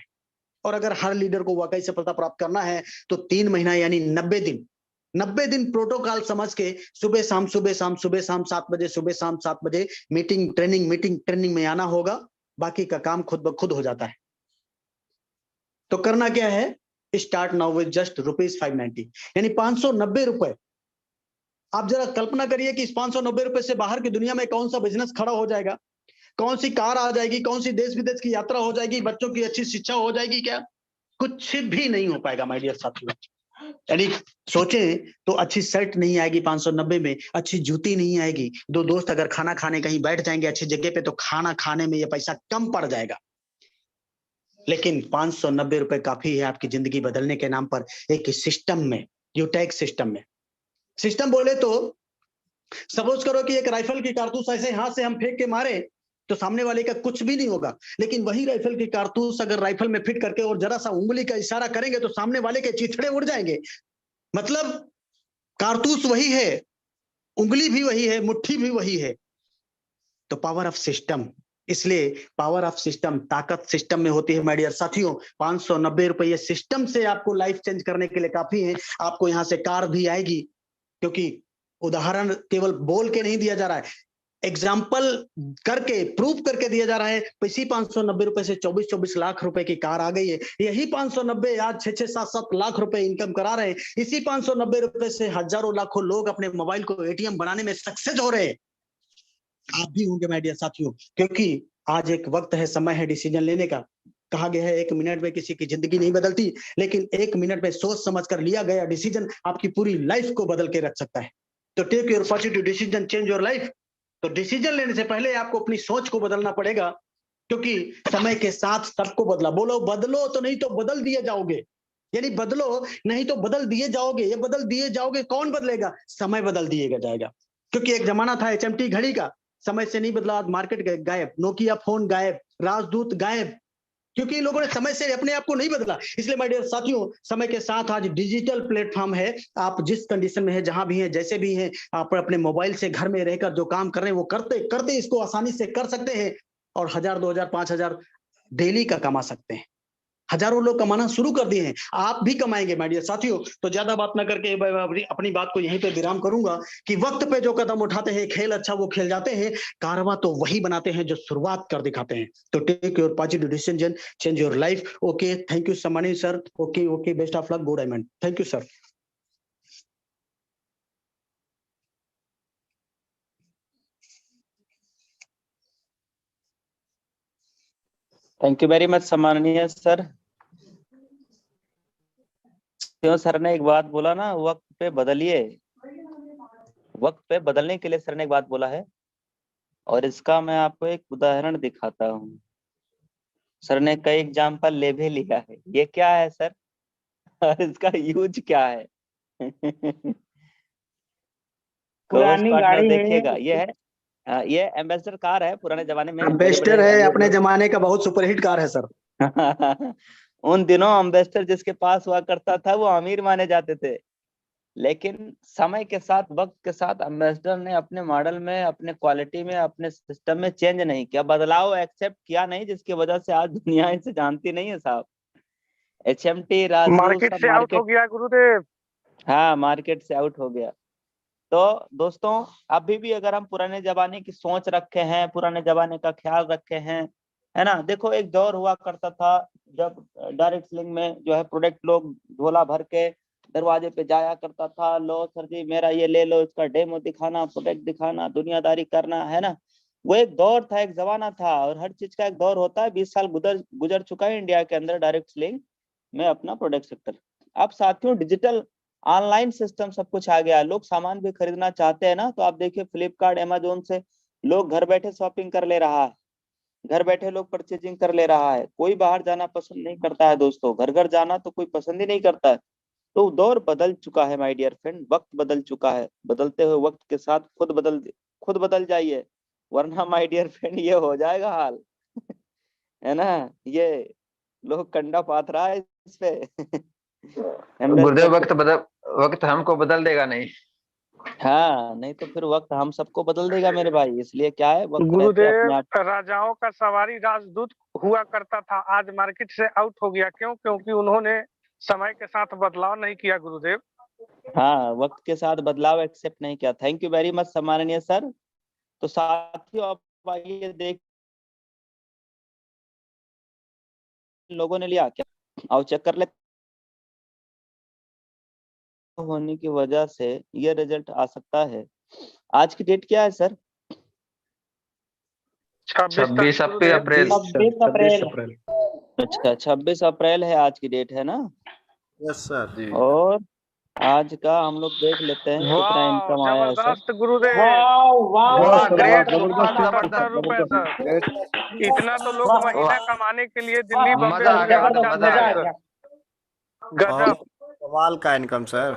और अगर हर लीडर को वाकई सफलता प्राप्त करना है, तो 3 महीना यानी 90 दिन प्रोटोकॉल समझ के सुबह शाम 7 बजे, सुबह शाम 7 बजे मीटिंग ट्रेनिंग में आना होगा। बाकी का काम खुद ब खुद हो जाता है। तो करना क्या है? स्टार्ट नाउ विद जस्ट ₹590, यानी 590 रुपए। आप जरा कल्पना करिए कि इस 590 रुपए से बाहर की दुनिया में कौन सा बिजनेस खड़ा हो जाएगा, कौन सी कार आ जाएगी, कौन सी देश विदेश की यात्रा हो जाएगी, बच्चों की अच्छी शिक्षा हो जाएगी क्या? कुछ भी नहीं हो पाएगा माय डियर साथियों। यानी सोचें तो अच्छी शर्ट नहीं आएगी 590 में, अच्छी जूती नहीं आएगी, दो दोस्त अगर खाना खाने कहीं बैठ जाएंगे अच्छी जगह पे तो खाना खाने में ये पैसा कम पड़ जाएगा। लेकिन 590 रुपए काफी है आपकी जिंदगी बदलने के नाम पर एक सिस्टम में, यूटेक सिस्टम में। सिस्टम बोले तो सपोज करो कि एक राइफल की कारतूस ऐसे हाथ से हम फेंक के मारे तो सामने वाले का कुछ भी नहीं होगा, लेकिन वही राइफल की कारतूस अगर राइफल में फिट करके और जरा सा उंगली का इशारा करेंगे तो सामने वाले के चिथड़े उड़ जाएंगे। मतलब कारतूस वही है, उंगली भी वही है, मुट्ठी भी वही है। तो पावर ऑफ सिस्टम, इसलिए पावर ऑफ सिस्टम, ताकत सिस्टम में होती है। माय डियर साथियों, 590 रुपये सिस्टम से आपको लाइफ चेंज करने के लिए काफी है। आपको यहां से कार भी आएगी, क्योंकि उदाहरण केवल बोल के नहीं दिया जा रहा है, एग्जाम्पल करके प्रूफ करके दिया जा रहा है। इसी 590 रुपए से 24-24 लाख रुपए की कार आ गई है। यही 590 आज 6-6, 7-7 लाख रुपए इनकम करा रहे हैं। इसी 590 रुपए से हजारों लाखों लोग अपने मोबाइल को एटीएम बनाने में सक्सेस हो रहे हैं। आप भी होंगे माय डियर साथियों, क्योंकि आज एक वक्त है, समय है डिसीजन लेने का। कहा गया है 1 मिनट में किसी की जिंदगी नहीं बदलती, लेकिन 1 मिनट में सोच समझ कर लिया गया डिसीजन आपकी पूरी लाइफ को बदल के रख सकता है। तो take your positive decision, change your life. तो डिसीजन लेने से पहले आपको अपनी सोच को बदलना पड़ेगा, क्योंकि समय के साथ सबको बदला। बोलो बदलो तो नहीं तो बदल दिए जाओगे, यानी बदलो नहीं तो बदल दिए जाओगे। ये बदल दिए जाओगे, कौन बदलेगा? समय बदल दिएगा जाएगा। क्योंकि एक जमाना था HMT घड़ी का, समय से नहीं बदला, आज मार्केट गायब, नोकिया फोन गायब, राजदूत गायब, क्योंकि लोगों ने समय से अपने आप को नहीं बदला। इसलिए माय डियर साथियों, समय के साथ आज डिजिटल प्लेटफॉर्म है। आप जिस कंडीशन में है, जहां भी हैं, जैसे भी हैं, आप अपने मोबाइल से घर में रहकर जो काम कर रहे हैं वो करते करते इसको आसानी से कर सकते हैं और 1000, 2000, 5000 डेली का कमा सकते हैं। हजारों लोग कमाना शुरू कर दिए हैं, आप भी कमाएंगे माय डियर साथियों। तो ज्यादा बात ना करके अपनी बात को यहीं पे विराम करूंगा कि वक्त पे जो कदम उठाते हैं, खेल अच्छा वो खेल जाते हैं, कारवां तो वही बनाते हैं जो शुरुआत कर दिखाते हैं। तो take your positive decision, change your life. Okay, thank you सम्मानित sir. Okay, best of luck, good diamond. Thank you sir. Thank you very much सम्माननीय सर। क्यों सर ने एक बात बोला ना, वक्त पे बदलिए, वक्त पे बदलने के लिए सर ने एक बात बोला है, और इसका मैं आपको एक उदाहरण दिखाता हूँ। सर ने कई एग्जाम्पल ले भी लिया है। ये क्या है सर और इसका यूज क्या है? पुरानी गाड़ी देखिएगा, है। ये है ये एम्बेसडर कार है, पुराने जमाने में एम्बेसडर है, अपने जमाने का बहुत सुपरहिट कार है सर। उन दिनों एम्बेसडर जिसके पास हुआ करता था वो अमीर माने जाते थे, लेकिन समय के साथ, वक्त के साथ एम्बेसडर ने अपने मॉडल में, अपने क्वालिटी में, अपने सिस्टम में चेंज नहीं किया, बदलाव एक्सेप्ट किया नहीं, जिसकी वजह से आज दुनिया इसे जानती नहीं है साहब। HMT, राजदूत, मार्केट से आउट हो गया गुरुदेव। हाँ, मार्केट से आउट हो गया। तो दोस्तों, अभी भी अगर हम पुराने जमाने की सोच रखे हैं, पुराने जमाने का ख्याल रखे हैं, है ना। देखो, एक दौर हुआ करता था जब डायरेक्ट सेलिंग में जो है प्रोडक्ट लोग झोला भर के दरवाजे पे जाया करता था, लो सर जी मेरा ये ले लो, इसका डेमो दिखाना, प्रोडक्ट दिखाना, दुनियादारी करना, है ना। वो एक दौर था, एक जमाना था, और हर चीज का एक दौर होता है। 20 साल गुजर चुका है इंडिया के अंदर डायरेक्ट सेलिंग में अपना प्रोडक्ट सेक्टर। अब साथियों, डिजिटल ऑनलाइन सिस्टम सब कुछ आ गया। लोग सामान भी खरीदना चाहते हैं ना, तो आप देखिए फ्लिपकार्ट, अमेजोन से लोग घर बैठे शॉपिंग कर ले रहा है, घर बैठे लोग परचेजिंग कर ले रहा है। कोई बाहर जाना पसंद नहीं करता है दोस्तों, घर घर जाना तो कोई पसंद ही नहीं करता है। तो दौर बदल चुका है माय डियर फ्रेंड, वक्त बदल चुका है। बदलते हुए वक्त के साथ खुद बदल जाइए, वरना माय डियर फ्रेंड ये हो जाएगा हाल। है ना, ये लोग कंडा पात रहा है इस पे। गुरुदेव, वक्त हमको बदल देगा नहीं। हाँ, नहीं तो फिर वक्त हम सबको बदल देगा मेरे भाई। इसलिए क्या है, वक्त रहते गुरुदेव, अपने आप। राजाओं का सवारी राजदूत हुआ करता था, आज मार्केट से आउट हो गया। क्यों? क्योंकि उन्होंने समय के साथ बदलाव नहीं किया गुरुदेव। हाँ, वक्त के साथ बदलाव एक्सेप्ट नहीं किया। थैंक यू वेरी मच सम्माननीय सर। तो साथियों, अब आइए देख, लोगों ने लिया क्या, आओ चेक कर ले। होने की वजह से ये रिजल्ट आ सकता है। आज की डेट क्या है सर? 26 अप्रैल। 26 अप्रैल। अच्छा, 26 अप्रैल है आज की डेट, है ना। यस सर जी। और आज का हम लोग देख लेते हैं कितना वाह इनकम आया है सर। जबरदस्त गुरुदेव, वाह ग्रेट, 170 रुपए सर। इतना तो लोग महीना कमाने के लिए दिल्ली बम्बे मजा आ गया, गुजरात मतलब मजा जाते आ हैं गया। सर। गजब। कमाल का इनकम सर।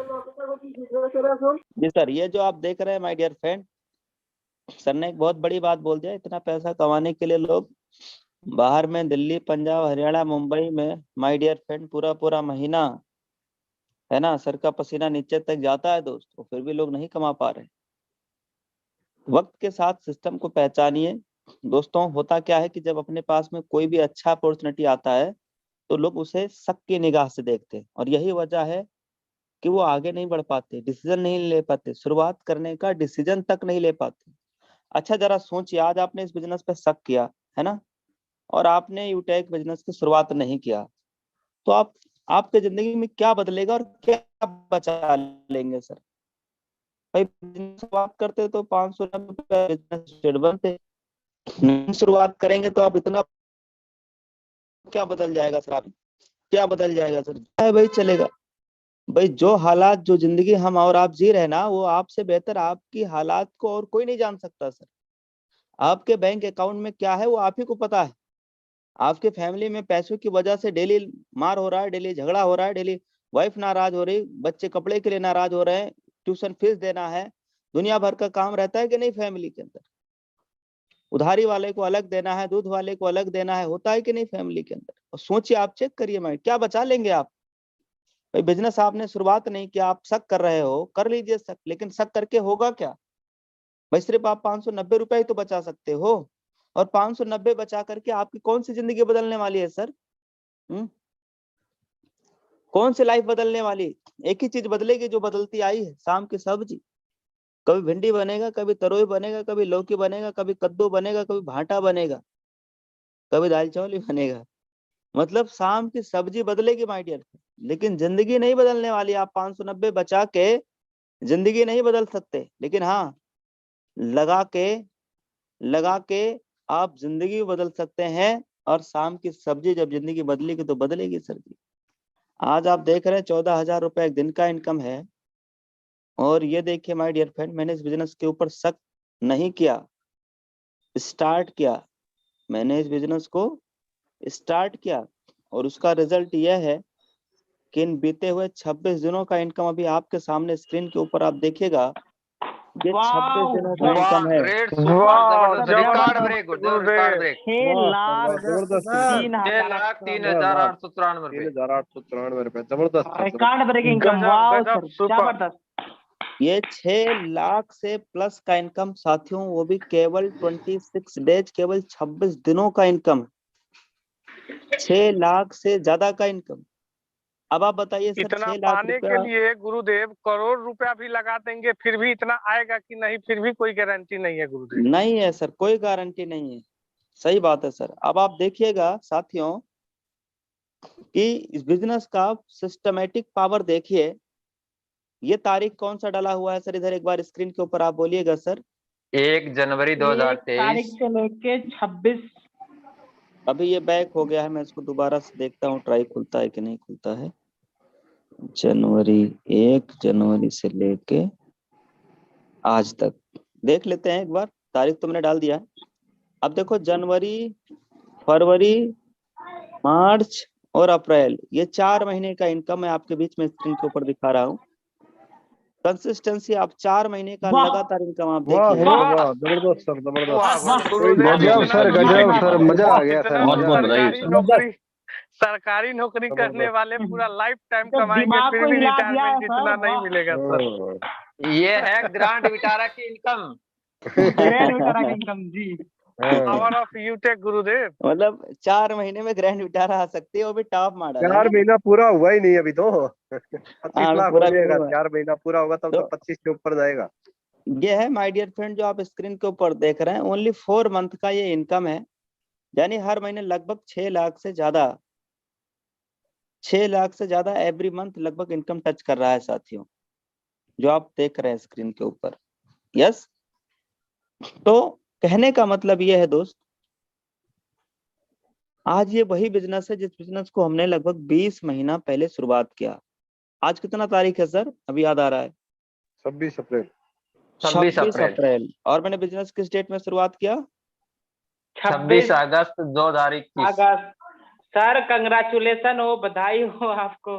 जी सर, ये जो आप देख रहे हैं माय डियर फ्रेंड, सर ने एक बहुत बड़ी बात बोल दिया। इतना पैसा कमाने के लिए लोग बाहर में दिल्ली, पंजाब, हरियाणा, मुंबई में माय डियर फ्रेंड पूरा पूरा महीना, है ना, सर का पसीना नीचे तक जाता है दोस्तों, फिर भी लोग नहीं कमा पा रहे। वक्त के साथ सिस्टम को पहचानिए दोस्तों। होता क्या है कि जब अपने पास में कोई भी अच्छा अपॉर्चुनिटी आता है तो लोग उसे शक की निगाह से देखते हैं, और यही वजह है कि वो आगे नहीं बढ़ पाते, डिसीजन नहीं ले पाते, शुरुआत करने का डिसीजन तक नहीं ले पाते। अच्छा जरा सोचिए, आज आपने इस बिजनेस पे शक किया है ना, और आपने यूटेक बिजनेस की शुरुआत नहीं किया, तो आपके जिंदगी में क्या बदलेगा और क्या बचा लेंगे सर? भाई बिजनेस शुरुआत करते तो 590 बिजनेस बनते, नहीं शुरुआत करेंगे तो आप इतना क्या बदल जाएगा सर? आप क्या बदल जाएगा सर? है भाई चलेगा। भाई जो हालात, जो जिंदगी हम और आप जी रहे हैं ना, वो आपसे बेहतर आपकी हालात को और कोई नहीं जान सकता सर। आपके बैंक अकाउंट में क्या है वो आप ही को पता है। आपके फैमिली में पैसों की वजह से डेली मार हो रहा है, डेली झगड़ा हो रहा है, डेली वाइफ नाराज हो रही, बच्चे कपड़े के लिए नाराज हो रहे हैं, ट्यूशन फीस देना है, दुनिया भर का काम रहता है कि नहीं फैमिली के अंदर? उधारी वाले को अलग देना है, दूध वाले को अलग देना है, होता है कि नहीं फैमिली के अंदर? और सोचिए, आप चेक करिए माइंड, क्या बचा लेंगे आप? भाई बिजनेस आपने शुरुआत नहीं किया, आप शक कर रहे हो, कर लीजिए शक, लेकिन शक करके होगा क्या? भाई सिर्फ आप 590 रुपए ही तो बचा सकते हो, और 590 बचा करके आपकी कौन सी जिंदगी बदलने वाली है सर? कौन सी लाइफ बदलने वाली? एक ही चीज बदलेगी जो बदलती आई है, शाम की सब्जी। कभी भिंडी बनेगा, कभी तरोई बनेगा, कभी लौकी बनेगा, कभी कद्दू बनेगा, कभी भाटा बनेगा, कभी दाल चावल ही बनेगा। मतलब शाम की सब्जी बदलेगी माय डियर, लेकिन जिंदगी नहीं बदलने वाली। आप 590 बचा के जिंदगी नहीं बदल सकते, लेकिन हाँ लगा के आप जिंदगी बदल सकते हैं। और शाम की सब्जी जब जिंदगी बदलेगी तो बदलेगी सर जी। आज आप देख रहे हैं 14,000 रुपए एक दिन का इनकम है। और ये देखिए माय डियर फ्रेंड, मैंने इस बिजनेस के ऊपर शक नहीं किया, स्टार्ट किया। मैंने इस बिजनेस को स्टार्ट किया, और उसका रिजल्ट यह है कि इन बीते हुए 26 दिनों का इनकम अभी आपके सामने स्क्रीन के ऊपर आप देखिएगा। ये 26 दिनों का वाह इनकम है। ग्रेट, सुपर, वाह जबरदस्त, रिकॉर्ड जबरदस्त ब्रेक गुरुदेव, गुरुदेव। Record break. 6,03,893 रुपए, जबरदस्त सर, रिकॉर्ड ब्रेकिंग इनकम। गजब वाओ गजब सर, सुपर। जबरदस्त। ये 6 लाख से प्लस का इनकम साथियों, वो भी केवल 26 डेज, केवल 26 दिनों का इनकम। 6 लाख से ज्यादा का इनकम। अब आप बताइए सर, इतना 6 लाख पाने के रुपया लिए गुरुदेव करोड़ रुपया भी लगा देंगे फिर भी इतना आएगा कि नहीं, फिर भी कोई गारंटी नहीं है गुरुदेव। नहीं है सर, कोई गारंटी नहीं है। सही बात है सर। अब आप देखिएगा साथियों कि इस बिजनेस का सिस्टमेटिक पावर देखिए। ये तारीख कौन सा डाला हुआ है सर? इधर एक बार स्क्रीन के ऊपर आप बोलिएगा सर। 1 जनवरी 1 तारीख 2023। से लेके 26। अभी ये बैक हो गया है, मैं इसको दोबारा से देखता हूँ, ट्राई खुलता है कि नहीं खुलता है। जनवरी 1 जनवरी से लेके आज तक देख लेते हैं एक बार। तारीख तो मैंने डाल दिया है। अब देखो, जनवरी, फरवरी, मार्च और अप्रैल, ये 4 महीने का इनकम मैं आपके बीच में स्क्रीन के ऊपर दिखा रहा हूँ। कंसिस्टेंसी, आप 4 महीने का वाह! लगातार इनकम आप वाह देखिए। वाह जबरदस्त सर, वाह जबरदस्त। गुरुदेव, गजब सर, गजब सर, मजा आ गया सर, इतना मजा आ गया। सरकारी नौकरी करने वाले पूरा लाइफ टाइम तो कमाएंगे दिमाग फिर को भी हिला दिया है रिटायरमेंट सर। इतना नहीं वाह! मिलेगा सर। ये है ग्रांड विटारा की इनकम। ग्रैंड विटारा की इनकम जी। पावर ऑफ यूटेक गुरुदेव। मतलब 4 महीने में ग्रैंड विटारा आ सकती है, वो भी टॉप मॉडल है 4 ना? महीना पूरा हुआ ही नहीं अभी तो। 25 हाँ, लाख पूरा हो भी नहीं जाएगा, हुआ। 4 महीना पूरा होगा तब तो 25 के ऊपर जाएगा। ये है माय डियर फ्रेंड जो आप स्क्रीन के ऊपर देख रहे हैं, ओनली 4 मंथ का ये इनकम है। यानी हर महीने लगभग 6 लाख से ज्यादा, 6 लाख से ज्यादा एवरी मंथ लगभग इनकम टच कर रहा है साथियों, जो आप देख रहे हैं स्क्रीन के ऊपर। यस, तो कहने का मतलब ये है दोस्त, आज ये वही बिजनेस है जिस बिजनेस को हमने लगभग 20 महीना पहले शुरुआत किया। आज कितना तारीख है सर, अभी याद आ रहा है? 26 अप्रैल। 26 26 अप्रैल। अप्रैल। और मैंने बिजनेस किस डेट में शुरुआत किया? 26 अगस्त 2021। अगस्त। सर कंग्रेचुलेशन हो, बधाई हो आपको।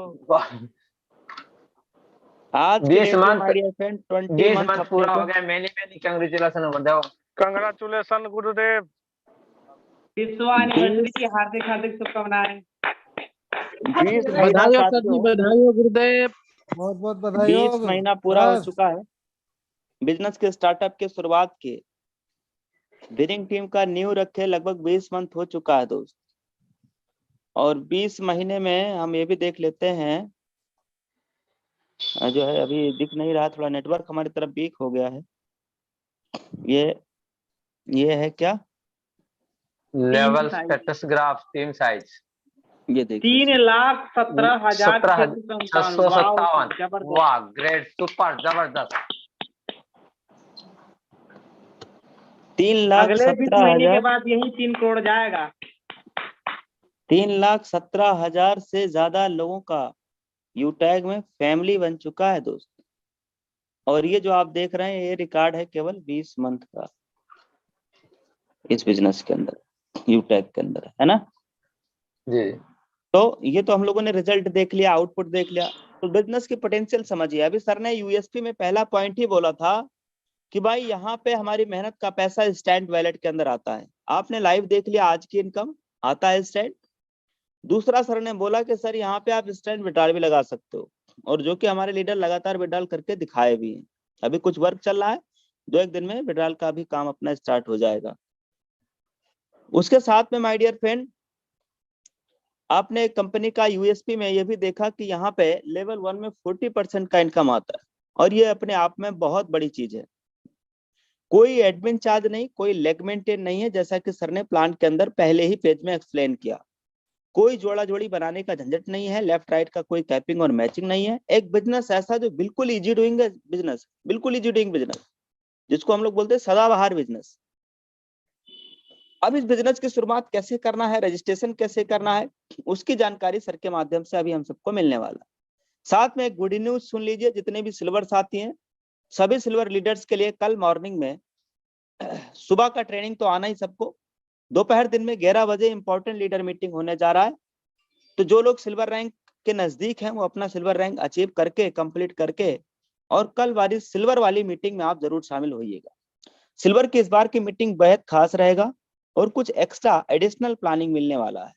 आज के 20 डेट में month my dear friend 20 20 month month अपने पूरा को हो गया। मैनी कांग्रेचुलेशन हो बताओ। कंग्रेचुलेशन गुरुदेव। विश्वा एनिवर्सरी की हार्दिक हार्दिक शुभकामनाएं। 20 महीना साथियों, बधाई हो गुरुदेव, बहुत बहुत बधाई हो। 20 महीना पूरा हो चुका है बिजनेस के स्टार्टअप के शुरुआत के। विनिंग टीम का न्यू रखे लगभग 20 मंथ हो चुका है दोस्त। और 20 महीने में हम ये भी देख लेते हैं, जो है अभी दिख नहीं रहा, थोड़ा नेटवर्क हमारी तरफ वीक हो गया है। ये है क्या? Level status graph team size. ये देखिए 3,17,657। जबरदस्त। वाह ग्रेट सुपर जबरदस्त। अगले 20 महीने के 3,17,000 बाद यही 3 करोड़ जाएगा। 3,17,000 से ज्यादा लोगों का यूटैग में फैमिली बन चुका है दोस्त। और ये जो आप देख रहे हैं ये रिकॉर्ड है केवल 20 मंथ का इस बिजनेस के अंदर, यूटैग के अंदर, है ना जी। तो ये तो हम लोगों ने रिजल्ट देख लिया, आउटपुट देख लिया। तो बिजनेस की पोटेंशियल समझिए। अभी सर ने यूएसपी में पहला पॉइंट ही बोला था कि भाई यहाँ पे हमारी मेहनत का पैसा स्टैंड वैलेट के अंदर आता है। आपने लाइव देख लिया, आज की इनकम आता है स्टैंड। दूसरा सर ने बोला कि सर यहाँ पे आप स्टैंड विड्रॉल भी लगा सकते हो, और जो कि हमारे लीडर लगातार विड्रॉल करके दिखाए भी हैं। अभी कुछ वर्क चल रहा है, 2-1 दिन में विड्रॉल का भी काम अपना स्टार्ट हो जाएगा। उसके साथ में माय डियर फ्रेंड, आपने कंपनी का यूएसपी में ये भी देखा कि यहाँ पे लेवल 1 में 40% का इनकम आता है, और ये अपने आप में बहुत बड़ी चीज है। कोई एडमिन चार्ज नहीं, कोई लेग मेंटेन नहीं है, जैसा कि सर ने प्लान के अंदर पहले ही पेज में एक्सप्लेन किया। कोई जोड़ा जोड़ी बनाने का झंझट नहीं है, लेफ्ट राइट का कोई कैपिंग और मैचिंग नहीं है। एक बिजनेस ऐसा जो बिल्कुल इजी डूइंग बिजनेस, बिल्कुल इजी डूइंग बिजनेस, जिसको हम लोग बोलते हैं सदाबहार बिजनेस। अब इस बिजनेस की शुरुआत कैसे करना है, रजिस्ट्रेशन कैसे करना है, उसकी जानकारी सर के माध्यम से अभी हम सबको मिलने वाला। साथ में एक गुड न्यूज सुन लीजिए, जितने भी सिल्वर साथी हैं, सभी सिल्वर लीडर्स के लिए कल मॉर्निंग में सुबह का ट्रेनिंग तो आना ही सबको। दोपहर दिन में 11 बजे इंपॉर्टेंट लीडर मीटिंग होने जा रहा है। तो जो लोग सिल्वर रैंक के नजदीक हैं वो अपना सिल्वर रैंक अचीव करके, कंप्लीट करके, और कल वाली सिल्वर वाली मीटिंग में आप जरूर शामिल होइएगा। सिल्वर की इस बार की मीटिंग बेहद खास रहेगा, और कुछ एक्स्ट्रा एडिशनल प्लानिंग मिलने वाला है।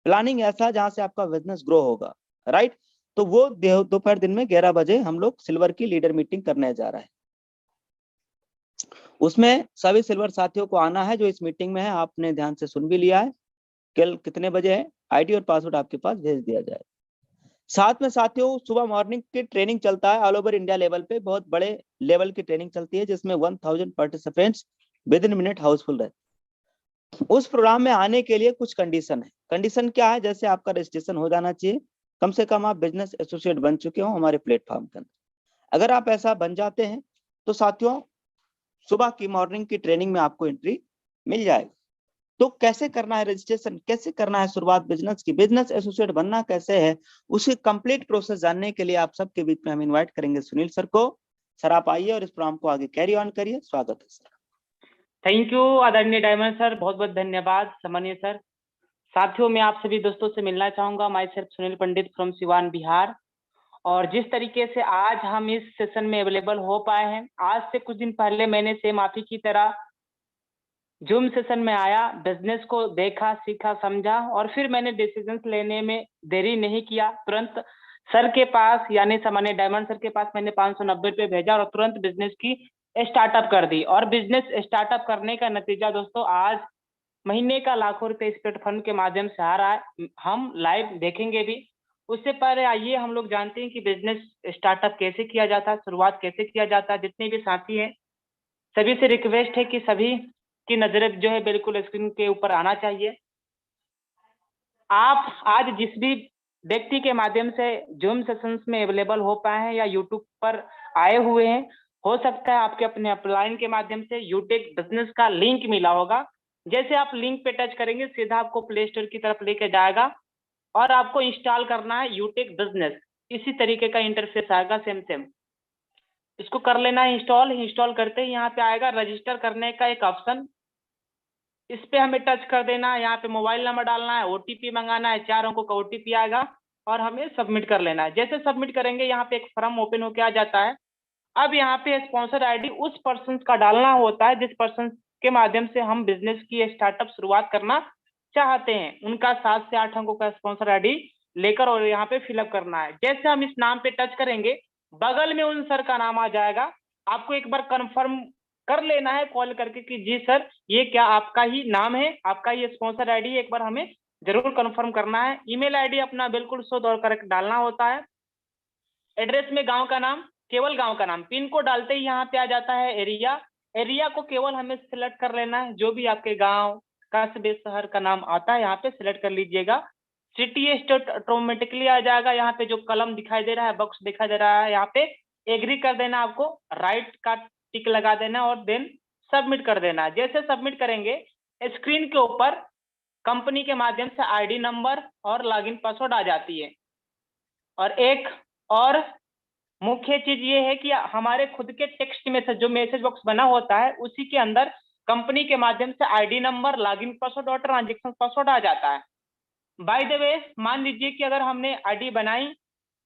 प्लानिंग ऐसा जहां से आपका बिजनेस ग्रो होगा, राइट। तो वो दोपहर दिन में 11 बजे हम लोग सिल्वर की लीडर मीटिंग करने जा रहा है। उसमें सभी सिल्वर साथियों को आना है जो इस मीटिंग में है। आपने ध्यान से सुन भी लिया है। कल कितने बजे है, आईडी और पासवर्ड आपके पास भेज दिया जाए। साथ में साथियों सुबह मॉर्निंग की ट्रेनिंग चलता है ऑल ओवर इंडिया लेवल पे, बहुत बड़े लेवल की ट्रेनिंग चलती है, जिसमें 1000 participants with in minute Housefull रहते। उस प्रोग्राम में आने के लिए कुछ कंडीशन है। कंडीशन क्या है? जैसे आपका रजिस्ट्रेशन हो जाना चाहिए, कम से कम आप बिजनेस एसोसिएट बन चुके हो हमारे प्लेटफॉर्म के अंदर। अगर आप ऐसा बन जाते हैं तो साथियों सुबह की मॉर्निंग की ट्रेनिंग में आपको एंट्री मिल जाएगी। तो कैसे करना है रजिस्ट्रेशन, कैसे करना है शुरुआत बिजनेस की, बिजनेस एसोसिएट बनना कैसे है, उसकी कंप्लीट प्रोसेस जानने के लिए आप सबके बीच में हम इनवाइट करेंगे सुनील सर को। सर आप आइए और इस प्रोग्राम को आगे कैरी ऑन करिए। स्वागत है सर। थैंक यू आदरणीय डायमंड सर, बहुत बहुत धन्यवाद सम्मानीय सर। साथियों मैं आप सभी दोस्तों से मिलना चाहूंगा। My self Sunil Pandit from Siwan Bihar. और जिस तरीके से आज हम इस सेशन में अवेलेबल हो पाए हैं, आज से कुछ दिन पहले मैंने सेम आप ही की तरह जूम सेशन में आया, बिजनेस को देखा, सीखा, समझा, और फिर मैंने डिसीजंस लेने में देरी नहीं किया। तुरंत सर के पास यानी सामान्य डायमंड सर के पास मैंने 590 रुपये भेजा और तुरंत बिजनेस की स्टार्टअप कर दी। और बिजनेस स्टार्टअप करने का नतीजा दोस्तों आज महीने का लाखों रुपए इस प्लेटफॉर्म के माध्यम से आ रहा है। हम लाइव देखेंगे भी। उससे पहले आइए हम लोग जानते हैं कि बिजनेस स्टार्टअप कैसे किया जाता है, शुरुआत कैसे किया जाता है। जितने भी साथी हैं सभी से रिक्वेस्ट है कि सभी की नजरें जो है बिल्कुल स्क्रीन के ऊपर आना चाहिए। आप आज जिस भी व्यक्ति के माध्यम से जूम सेशंस में अवेलेबल हो पाए हैं या यूट्यूब पर आए हुए हैं, हो सकता है आपके अपने अपलाइन के माध्यम से यूटेक बिजनेस का लिंक मिला होगा। जैसे आप लिंक पे टच करेंगे सीधा आपको प्ले स्टोर की तरफ लेके जाएगा और आपको इंस्टॉल करना है यूटेक बिजनेस। इसी तरीके का इंटरफेस आएगा सेम। इसको कर लेना है इंस्टॉल करते ही यहाँ पे आएगा रजिस्टर करने का एक ऑप्शन, इस पे हमें टच कर देना है। यहाँ पे मोबाइल नंबर डालना है, ओटीपी मंगाना है, 4 अंकों का ओटीपी आएगा और हमें सबमिट कर लेना है। जैसे सबमिट करेंगे यहाँ पे एक फॉर्म ओपन होके आ जाता है। अब यहाँ पे स्पॉन्सर आईडी उस पर्सन का डालना होता है जिस पर्सन के माध्यम से हम बिजनेस की स्टार्टअप शुरुआत करना चाहते हैं, उनका 7 से 8 अंकों का स्पॉन्सर आईडी लेकर और यहाँ पे फिलअप करना है। जैसे हम इस नाम पे टच करेंगे, बगल में उन सर का नाम आ जाएगा। आपको एक बार कंफर्म कर लेना है कॉल करके कि जी सर ये क्या आपका ही नाम है, आपका ये स्पॉन्सर आईडी है, एक बार हमें जरूर कंफर्म करना है। ईमेल आईडी अपना बिल्कुल शुद्ध और करेक्ट डालना होता है। एड्रेस में गांव का नाम, केवल गांव का नाम। पिन कोड डालते ही यहाँ पे आ जाता है एरिया को केवल हमें सिलेक्ट कर लेना है, जो भी आपके गांव कस्बे शहर का नाम आता है यहाँ पे सिलेक्ट कर लीजिएगा। सिटी स्टेट ऑटोमेटिकली आ जाएगा। यहाँ पे जो कलम दिखाई दे रहा है, बॉक्स दिखाई दे रहा है, यहाँ पे एग्री कर देना, आपको राइट का टिक लगा देना और देन सबमिट कर देना। जैसे सबमिट करेंगे स्क्रीन के ऊपर कंपनी के माध्यम से आईडी नंबर और लॉगिन पासवर्ड आ जाती है। और एक और मुख्य चीज ये है कि हमारे खुद के टेक्स्ट मैसेज जो मैसेज बॉक्स बना होता है उसी के अंदर कंपनी के माध्यम से आईडी नंबर, लॉगिन पासवर्ड और ट्रांजैक्शन पासवर्ड आ जाता है। बाय द वे, मान लीजिए कि अगर हमने आईडी बनाई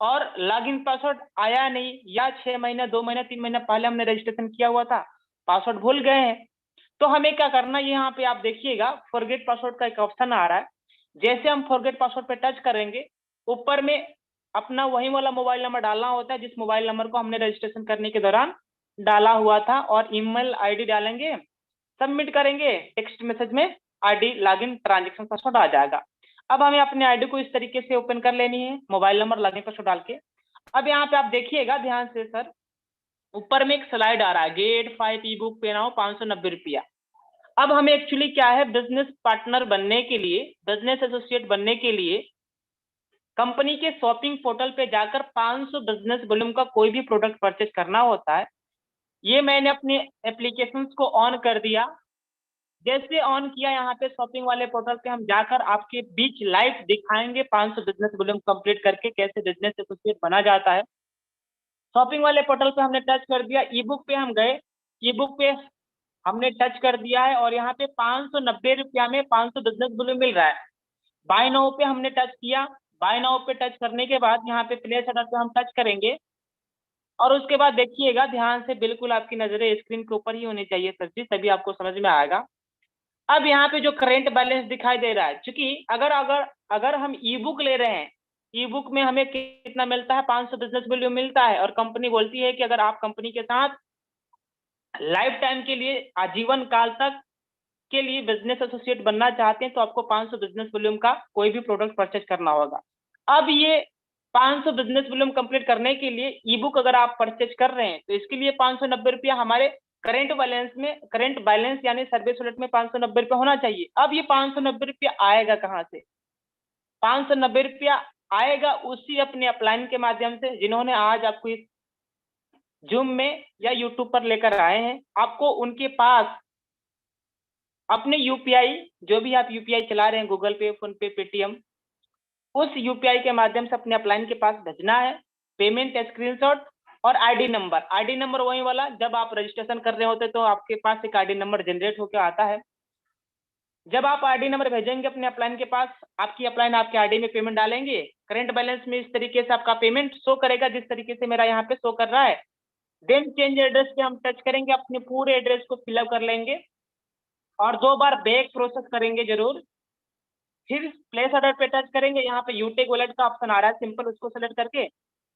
और लॉगिन पासवर्ड आया नहीं, या 6 महीने 2 महीने 3 महीने पहले हमने रजिस्ट्रेशन किया हुआ था, पासवर्ड भूल गए हैं, तो हमें क्या करना है, यहाँ पे आप देखिएगा फॉरगेट पासवर्ड का एक ऑप्शन आ रहा है। जैसे हम फॉरगेट पासवर्ड पे टच करेंगे, ऊपर में अपना वही वाला मोबाइल नंबर डालना होता है जिस मोबाइल नंबर को हमने रजिस्ट्रेशन करने के दौरान डाला हुआ था, और ईमेल आईडी डालेंगे, सबमिट करेंगे, टेक्स्ट मैसेज में आईडी लॉगिन ट्रांजैक्शन पासवर्ड आ जाएगा। अब हमें अपने आईडी को इस तरीके से ओपन कर लेनी है, मोबाइल नंबर लॉगिन पासवर्ड डाल के। अब यहाँ पे आप देखिएगा ध्यान से सर, ऊपर में एक स्लाइड आ रहा है, गेट 5 ई बुक पे नाउ 590 रुपया। अब हमें एक्चुअली क्या है, बिजनेस पार्टनर बनने के लिए, बिजनेस एसोसिएट बनने के लिए कंपनी के शॉपिंग पोर्टल पे जाकर 500 बिजनेस वॉल्यूम का कोई भी प्रोडक्ट परचेज करना होता है। ये मैंने अपने एप्लीकेशंस को ऑन कर दिया। जैसे ऑन किया, यहाँ पे शॉपिंग वाले पोर्टल पे हम जाकर आपके बीच लाइव दिखाएंगे 500 बिजनेस वॉल्यूम कंप्लीट करके कैसे बिजनेस एसोसिएट बना जाता है। शॉपिंग वाले पोर्टल पे हमने टच कर दिया, ई बुक पे हम गए, ई बुक पे हमने टच कर दिया है और यहाँ पे 590 रुपया में 500 बिजनेस वॉल्यूम मिल रहा है। बाय नाउ पे हमने टच किया, बाय नाउ पे टच करने के बाद यहाँ पे प्लेस ऑर्डर पे हम टच करेंगे और उसके बाद देखिएगा ध्यान से, बिल्कुल आपकी नजरें स्क्रीन के ऊपर ही होनी चाहिए सर जी, तभी आपको समझ में आएगा। अब यहाँ पे जो करेंट बैलेंस दिखाई दे रहा है, क्योंकि अगर हम ई बुक ले रहे हैं, ई बुक में हमें कितना मिलता है, 500 बिजनेस वॉल्यूम मिलता है, और कंपनी बोलती है कि अगर आप कंपनी के साथ लाइफ टाइम के लिए, आजीवन काल तक के लिए बिजनेस एसोसिएट बनना चाहते हैं तो आपको 500 बिजनेस वॉल्यूम का कोई भी प्रोडक्ट परचेज करना होगा। अब ये 500 बिजनेस वॉल्यूम कंप्लीट करने के लिए ई बुक अगर आप परचेज कर रहे हैं तो इसके लिए 590 रुपया हमारे करंट बैलेंस यानी सर्विस वॉलेट में 590 रुपया होना चाहिए। अब ये 590 रुपया आएगा कहाँ से? 590 रुपया आएगा उसी अपने अपलाइन के माध्यम से, जिन्होंने आज आपको इस जूम में या यूट्यूब पर लेकर आए हैं। आपको उनके पास अपने यूपीआई, जो भी आप यूपीआई चला रहे हैं, गूगल पे, फोन पे, पेटीएम, उस यूपीआई के माध्यम से अपने अपलाइन के पास भेजना है पेमेंट स्क्रीनशॉट और आईडी नंबर वही वाला, जब आप रजिस्ट्रेशन कर रहे होते तो आपके पास एक आईडी नंबर जनरेट होकर आता है। जब आप आईडी नंबर भेजेंगे अपने अपलाइन के पास, आपकी अपलाइन आपके आईडी में पेमेंट डालेंगे, करंट बैलेंस में इस तरीके से आपका पेमेंट शो करेगा, जिस तरीके से मेरा यहाँ पे शो कर रहा है। देन चेंज एड्रेस पे हम टच करेंगे, अपने पूरे एड्रेस को फिलअप कर लेंगे और 2 बार बैक प्रोसेस करेंगे जरूर। फिर प्लेस ऑर्डर पे टच करेंगे, यहाँ पे यूटेक वॉलेट का ऑप्शन आ रहा है, सिंपल उसको सेलेक्ट करके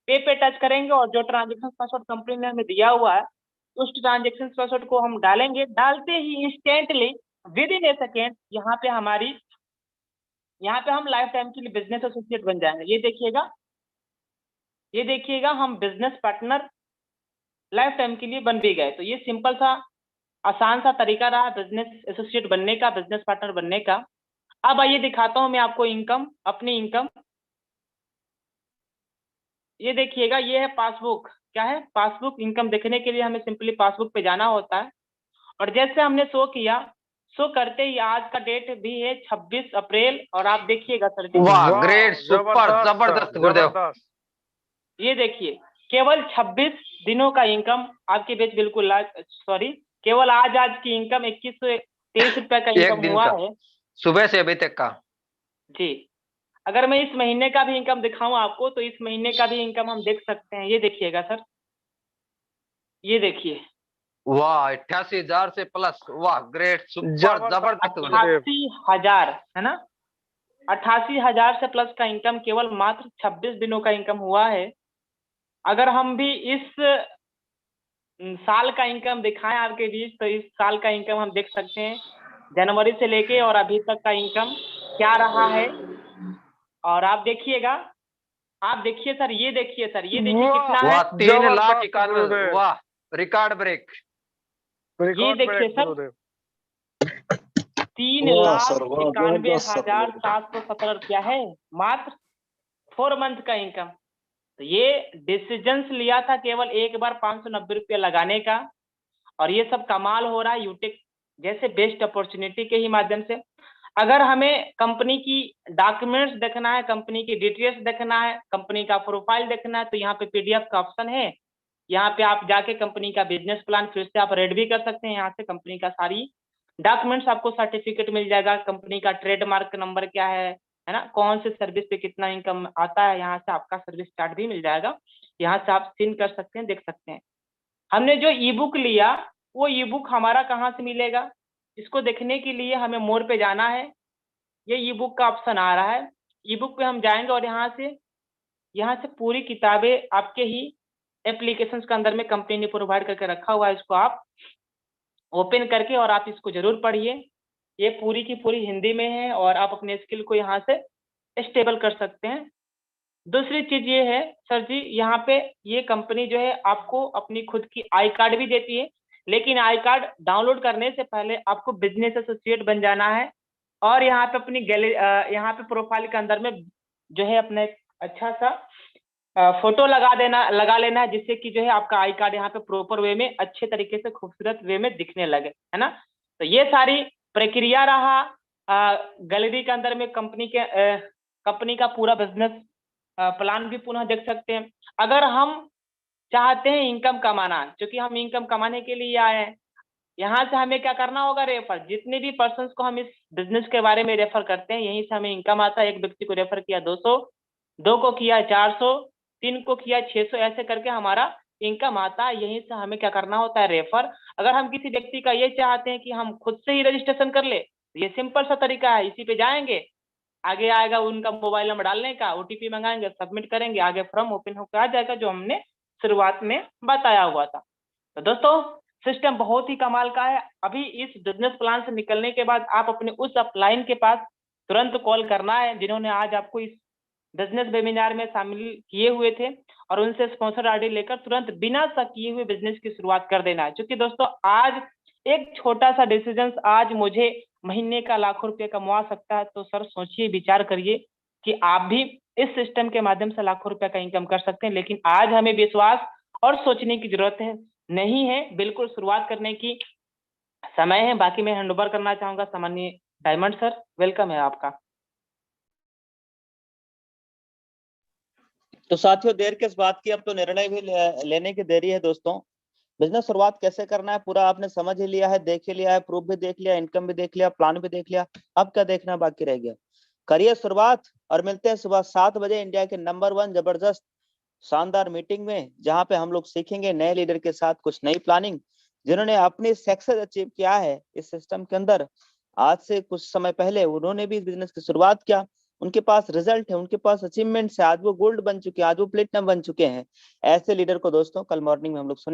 पे टच करेंगे और जो ट्रांजेक्शन पासवर्ड कंपनी ने हमें दिया हुआ है उस ट्रांजेक्शन पासवर्ड को हम डालेंगे। डालते ही instantly with in a second यहाँ पे हम लाइफ टाइम के लिए बिजनेस एसोसिएट बन जाएंगे। ये देखिएगा हम बिजनेस पार्टनर लाइफ टाइम के लिए बन भी गए। तो ये सिंपल सा आसान सा तरीका रहा बिजनेस एसोसिएट बनने का, बिजनेस पार्टनर बनने का। अब आइए दिखाता हूं मैं आपको अपनी इनकम। ये देखिएगा, ये है पासबुक। क्या है? पासबुक। इनकम देखने के लिए हमें सिंपली पासबुक पे जाना होता है और जैसे हमने शो करते ही आज का डेट भी है 26 अप्रैल और आप देखिएगा सर जी। वाह, ग्रेट, सुपर, जबरदस्त गुरुदेव। ये देखिए केवल 26 दिनों का इनकम आपके बीच बिल्कुल सॉरी केवल आज की इनकम 2123 रुपए का एक इनकम दिन हुआ का, है सुबह से अभी तक का। जी। अगर मैं इस महीने का भी इनकम दिखाऊं आपको तो इस महीने का भी इनकम हम देख सकते हैं। ये देखिएगा सर, ये देखिए वाह 88,000 से प्लस, वाह ग्रेट, सुपर, जबरदस्त गुरुदेव। 88,000 है ना, 88,000 से प्लस का इनकम केवल मात्र 26 दिनों का इनकम हुआ है। अगर हम भी इस साल का इनकम दिखाएं आपके बीच तो इस साल का इनकम हम देख सकते हैं जनवरी से लेके और अभी तक का इनकम क्या रहा है। और आप देखिएगा, आप देखिए सर, ये देखिए सर, ये देखिए कितना है। वाह 3,91,000, गुरुदेव। वाह रिकॉर्ड ब्रेक। ये देखिए सर, गुरुदेव 3,91,717 रुपया है मात्र 4 मंथ का इनकम। तो ये डिसीजंस लिया था केवल एक बार 590 रुपया लगाने का, और ये सब कमाल हो रहा है यूटेक जैसे बेस्ट अपॉर्चुनिटी के ही माध्यम से। अगर हमें कंपनी की डॉक्यूमेंट्स देखना है, कंपनी की डिटेल्स देखना है, कंपनी का प्रोफाइल देखना है, तो यहाँ पे पीडीएफ का ऑप्शन है। यहाँ पे आप जाके कंपनी का बिजनेस प्लान फिर से आप रेड भी कर सकते हैं। यहाँ से कंपनी का सारी डॉक्यूमेंट्स आपको सर्टिफिकेट मिल जाएगा, कंपनी का ट्रेडमार्क नंबर क्या है ना, कौन से सर्विस पे कितना इनकम आता है, यहाँ से आपका सर्विस चार्ट भी मिल जाएगा। यहाँ से आप सीन कर सकते हैं, देख सकते हैं। हमने जो ई बुक लिया वो ई बुक हमारा कहाँ से मिलेगा, इसको देखने के लिए हमें मोर पे जाना है। ये ई बुक का ऑप्शन आ रहा है, ई बुक पे हम जाएंगे और यहाँ से पूरी किताबें आपके ही एप्लीकेशंस के अंदर में कंपनी ने प्रोवाइड करके रखा हुआ है। इसको आप ओपन करके और आप इसको जरूर पढ़िए। ये पूरी की पूरी हिंदी में है और आप अपने स्किल को यहाँ से स्टेबल कर सकते हैं। दूसरी चीज ये है सर जी, यहाँ पे ये कंपनी जो है आपको अपनी खुद की आई कार्ड भी देती है, लेकिन आई कार्ड डाउनलोड करने से पहले आपको बिजनेस एसोसिएट बन जाना है और यहाँ पे अपनी गैलरी यहाँ पे प्रोफाइल के अंदर में जो है अपना एक अच्छा सा फोटो लगा लेना है, जिससे कि जो है आपका आई कार्ड यहाँ पे प्रॉपर वे में अच्छे तरीके से खूबसूरत वे में दिखने लगे, है ना। तो ये सारी प्रक्रिया रहा। गैलरी के अंदर में कंपनी का पूरा बिजनेस प्लान भी पुनः देख सकते हैं। अगर हम चाहते हैं इनकम कमाना, क्योंकि हम इनकम कमाने के लिए आए हैं, यहाँ से हमें क्या करना होगा, रेफर। जितने भी पर्सन्स को हम इस बिजनेस के बारे में रेफर करते हैं यहीं से हमें इनकम आता है। एक व्यक्ति को रेफर किया 200, 2 को किया 400, 3 को किया 600, ऐसे करके हमारा इनकम आता है। यहीं से हमें क्या करना होता है, रेफर। अगर हम किसी व्यक्ति का ये चाहते हैं कि हम खुद से ही रजिस्ट्रेशन कर ले, ये सिंपल सा तरीका है। इसी पे जाएंगे, आगे आएगा उनका मोबाइल नंबर डालने का, ओटीपी मंगाएंगे, सबमिट करेंगे, आगे फॉर्म ओपन होकर आ जाएगा जो हमने शुरुआत में बताया हुआ था। तो दोस्तों सिस्टम बहुत ही कमाल का है। अभी इस बिजनेस प्लान से निकलने के बाद आप अपने उस अपलाइन के पास तुरंत कॉल करना है जिन्होंने आज आपको इस बिजनेस वेबिनार में शामिल किए हुए थे, और उनसे स्पॉन्सर आईडी लेकर तुरंत बिना शक किए हुए बिजनेस की शुरुआत कर देना है। क्योंकि दोस्तों आज एक छोटा सा डिसीजन आज मुझे महीने का लाखों रुपए कमा सकता है। तो सर सोचिए, विचार करिए कि आप भी इस सिस्टम के माध्यम से लाखों रुपए का इनकम कर सकते हैं। लेकिन आज हमें विश्वास और सोचने की जरूरत है नहीं है, बिल्कुल शुरुआत करने की समय है। बाकी मैं हैंड ओवर करना चाहूंगा सामान्य डायमंड सर, वेलकम है आपका। तो साथियों देर किस बात की, अब तो निर्णय भी लेने की देरी है। दोस्तों बिजनेस शुरुआत कैसे करना है पूरा आपने समझ ही लिया है, देख ही लिया है, प्रूफ भी देख लिया, इनकम भी देख लिया, प्लान भी देख लिया। अब क्या देखना बाकी रह गया, करिए शुरुआत। और मिलते हैं सुबह 7 बजे इंडिया के नंबर 1 जबरदस्त शानदार मीटिंग में, जहां पे हम लोग सीखेंगे नए लीडर के साथ कुछ नई प्लानिंग, जिन्होंने अपनी सक्सेस अचीव किया है इस सिस्टम के अंदर। आज से कुछ समय पहले उन्होंने भी बिजनेस की शुरुआत किया, उनके पास रिजल्ट है, उनके पास अचीवमेंट्स है, आज वो गोल्ड बन चुके हैं, आज वो प्लेटिनम बन चुके हैं। ऐसे लीडर को दोस्तों कल मॉर्निंग में हम लोग सुने।